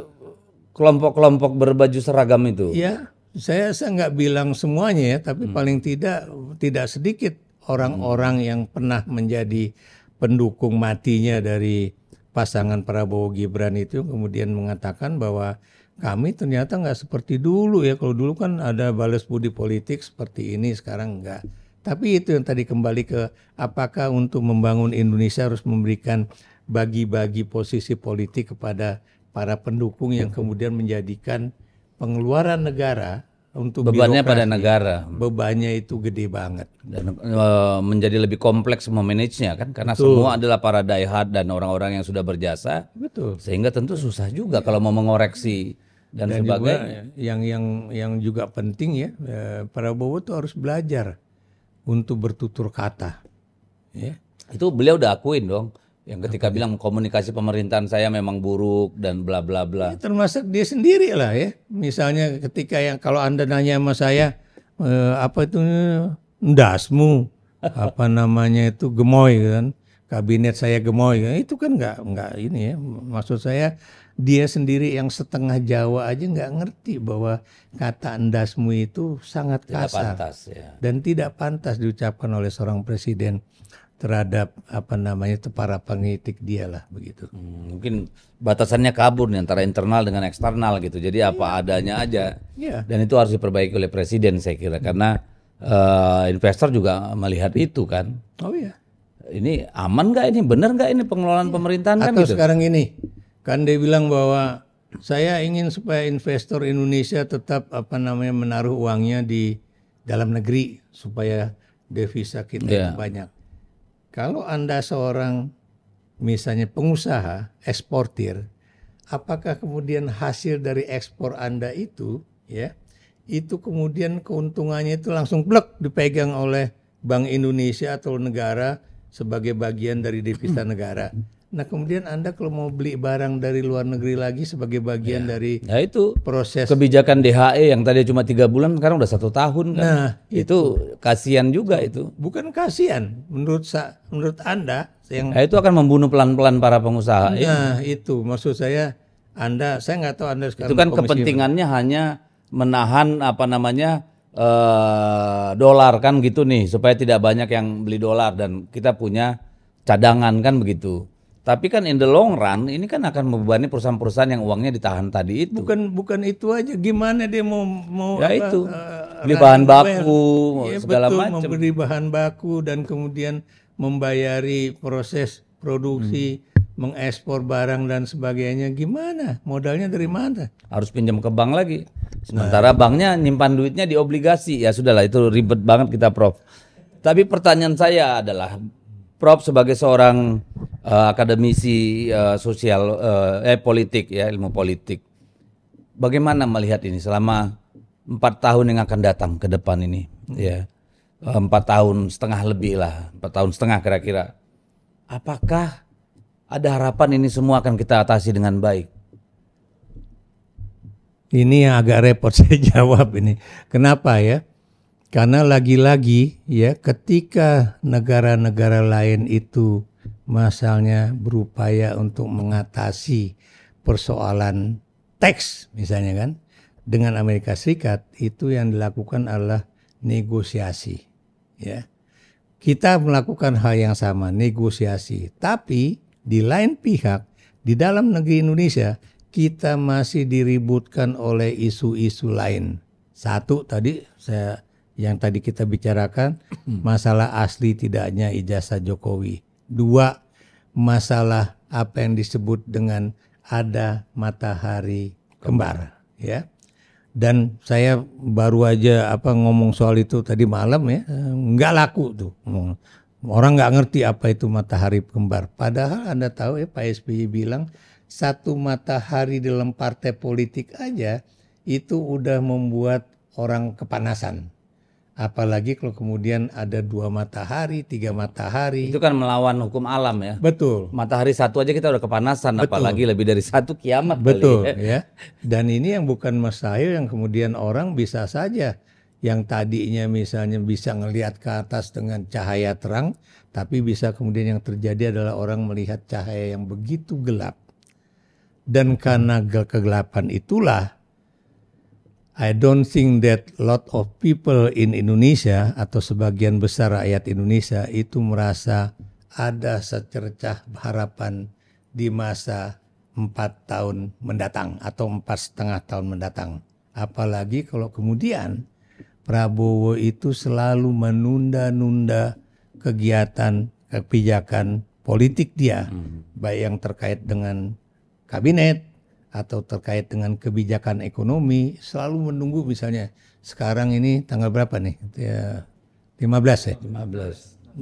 kelompok-kelompok berbaju seragam itu. Iya. Saya nggak bilang semuanya ya, tapi paling tidak sedikit orang-orang yang pernah menjadi pendukung matinya dari pasangan Prabowo Gibran itu kemudian mengatakan bahwa kami ternyata nggak seperti dulu ya. Kalau dulu kan ada balas budi politik seperti ini, sekarang enggak. Tapi itu yang tadi kembali ke apakah untuk membangun Indonesia harus memberikan bagi-bagi posisi politik kepada para pendukung yang kemudian menjadikan pengeluaran negara untuk bebannya pada negara. Bebannya itu gede banget. Dan menjadi lebih kompleks memanagenya kan. Karena semua adalah para diehard dan orang-orang yang sudah berjasa. Betul. Sehingga tentu susah juga kalau mau mengoreksi dan sebagainya. Juga yang juga penting ya, Prabowo itu harus belajar untuk bertutur kata. Ya. Itu beliau udah akuin dong. Yang ketika bilang komunikasi pemerintahan saya memang buruk dan bla bla bla. Ya, termasuk dia sendiri lah ya. Misalnya ketika kalau Anda nanya sama saya apa itu ndasmu, apa namanya itu gemoy kan, kabinet saya gemoy kan, itu kan nggak ini ya. Maksud saya dia sendiri yang setengah Jawa aja nggak ngerti bahwa kata ndasmu itu sangat kasar pantas, ya. Dan tidak pantas diucapkan oleh seorang presiden terhadap apa namanya itu para pengkritik dia lah begitu. Mungkin batasannya kabur nih antara internal dengan eksternal gitu. Jadi apa adanya aja. Dan itu harus diperbaiki oleh presiden saya kira karena investor juga melihat itu kan. Oh iya. Ini aman nggak ini? Benar nggak ini pengelolaan pemerintahan kan Atau gitu? sekarang ini kan dia bilang bahwa saya ingin supaya investor Indonesia tetap apa namanya menaruh uangnya di dalam negeri supaya devisa kita itu banyak. Kalau Anda seorang misalnya pengusaha, eksportir, apakah kemudian hasil dari ekspor Anda itu ya, itu kemudian keuntungannya itu langsung blek dipegang oleh Bank Indonesia atau negara sebagai bagian dari devisa negara. Nah kemudian Anda kalau mau beli barang dari luar negeri lagi sebagai bagian dari itu proses kebijakan DHE yang tadi cuma 3 bulan sekarang udah 1 tahun kan. Nah itu kasihan juga itu. Bukan kasihan menurut Anda yang itu akan membunuh pelan-pelan para pengusaha. Nah itu maksud saya saya nggak tahu Anda sekarang itu kan kepentingannya hanya menahan apa namanya dolar kan gitu nih supaya tidak banyak yang beli dolar dan kita punya cadangan kan begitu. Tapi kan in the long run ini kan akan membebani perusahaan-perusahaan yang uangnya ditahan tadi itu. Bukan itu aja, gimana dia mau ya apa, itu beli bahan baku segala macam. Membeli bahan baku dan kemudian membayari proses produksi, mengekspor barang dan sebagainya. Gimana? Modalnya dari mana? Harus pinjam ke bank lagi. Sementara banknya nyimpan duitnya di obligasi. Ya sudahlah itu ribet banget kita Prof. Tapi pertanyaan saya adalah Prof sebagai seorang akademisi sosial politik ya, ilmu politik. Bagaimana melihat ini selama 4 tahun yang akan datang ke depan ini ya. 4 tahun setengah lebih lah, 4 tahun setengah kira-kira. Apakah ada harapan ini semua akan kita atasi dengan baik? Ini yang agak repot saya jawab ini. Kenapa ya? Karena lagi-lagi ya ketika negara-negara lain itu misalnya berupaya untuk mengatasi persoalan teks misalnya kan dengan Amerika Serikat, itu yang dilakukan adalah negosiasi ya. Kita melakukan hal yang sama, negosiasi. Tapi di lain pihak di dalam negeri Indonesia kita masih diributkan oleh isu-isu lain. Satu tadi yang tadi kita bicarakan masalah asli tidaknya ijazah Jokowi. 2, masalah apa yang disebut dengan ada matahari kembar ya. Dan saya baru aja ngomong soal itu tadi malam ya, nggak laku tuh. Orang nggak ngerti apa itu matahari kembar. Padahal Anda tahu ya Pak SBY bilang satu matahari dalam partai politik aja itu udah membuat orang kepanasan. Apalagi kalau kemudian ada 2 matahari, 3 matahari. Itu kan melawan hukum alam ya. Betul. Matahari satu aja kita udah kepanasan, apalagi lebih dari 1 kiamat. Betul kali ya. Dan ini yang bukan mustahil yang kemudian orang bisa saja yang tadinya misalnya bisa ngelihat ke atas dengan cahaya terang, tapi bisa kemudian yang terjadi adalah orang melihat cahaya yang begitu gelap. Dan karena kegelapan itulah I don't think that lot of people in Indonesia atau sebagian besar rakyat Indonesia itu merasa ada secercah harapan di masa 4 tahun mendatang atau 4,5 tahun mendatang. Apalagi kalau kemudian Prabowo itu selalu menunda-nunda kegiatan kebijakan politik dia, baik yang terkait dengan kabinet atau terkait dengan kebijakan ekonomi, selalu menunggu. Misalnya sekarang ini tanggal berapa nih? 15 ya? 16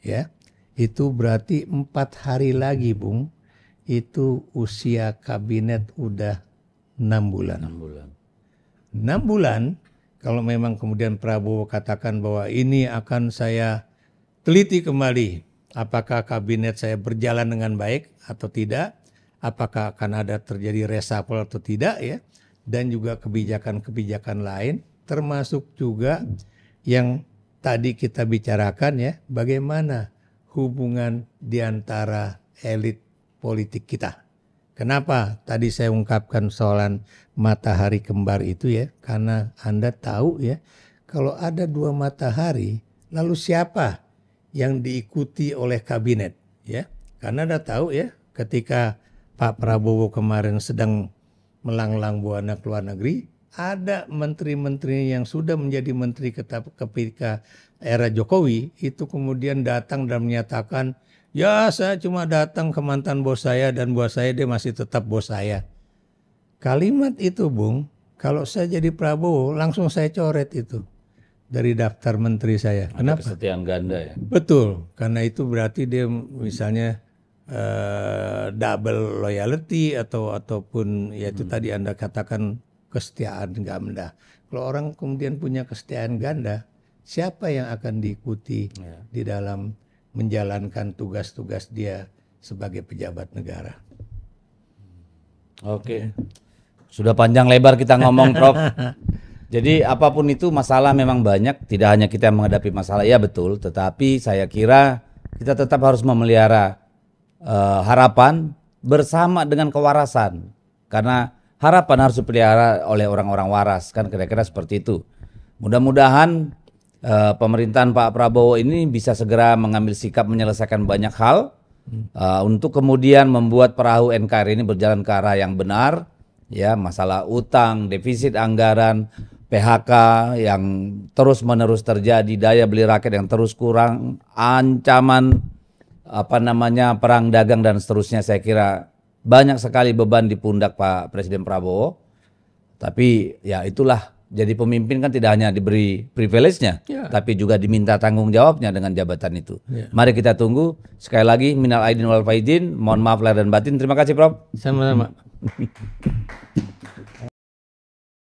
ya. Itu berarti 4 hari lagi, Bung. Itu usia kabinet udah 6 bulan. 6 bulan, kalau memang kemudian Prabowo katakan bahwa ini akan saya teliti kembali, apakah kabinet saya berjalan dengan baik atau tidak, apakah akan ada terjadi reshuffle atau tidak ya, dan juga kebijakan-kebijakan lain, termasuk juga yang tadi kita bicarakan ya, bagaimana hubungan di antara elit politik kita. Kenapa tadi saya ungkapkan soalan matahari kembar itu ya, karena Anda tahu ya, kalau ada 2 matahari, lalu siapa yang diikuti oleh kabinet ya? Karena Anda tahu ya, ketika Pak Prabowo kemarin sedang melanglang buana ke luar negeri, ada menteri-menteri yang sudah menjadi menteri ketika era Jokowi itu kemudian datang dan menyatakan, ya saya cuma datang ke mantan bos saya dan bos saya dia masih tetap bos saya. Kalimat itu, Bung, kalau saya jadi Prabowo langsung saya coret itu dari daftar menteri saya. Kenapa? Kesetiaan ganda ya. Betul, karena itu berarti dia misalnya double loyalty ataupun ya itu tadi Anda katakan kesetiaan ganda. Kalau orang kemudian punya kesetiaan ganda, siapa yang akan diikuti di dalam menjalankan tugas-tugas dia sebagai pejabat negara? Oke. Sudah panjang lebar kita ngomong, Prof. Jadi apapun itu masalah memang banyak, tidak hanya kita yang menghadapi masalah, ya betul, tetapi saya kira kita tetap harus memelihara harapan bersama dengan kewarasan, karena harapan harus dipelihara oleh orang-orang waras, kan kira-kira seperti itu. Mudah-mudahan pemerintahan Pak Prabowo ini bisa segera mengambil sikap menyelesaikan banyak hal untuk kemudian membuat perahu NKRI ini berjalan ke arah yang benar, ya, masalah utang, defisit anggaran, PHK yang terus-menerus terjadi, daya beli rakyat yang terus kurang, ancaman perang dagang dan seterusnya. Saya kira banyak sekali beban di pundak Pak Presiden Prabowo. Tapi ya itulah, jadi pemimpin kan tidak hanya diberi privilege-nya, tapi juga diminta tanggung jawabnya dengan jabatan itu. Mari kita tunggu. Sekali lagi minal aidin wal faizin, mohon maaf lahir dan batin. Terima kasih, Prof. Sama-sama.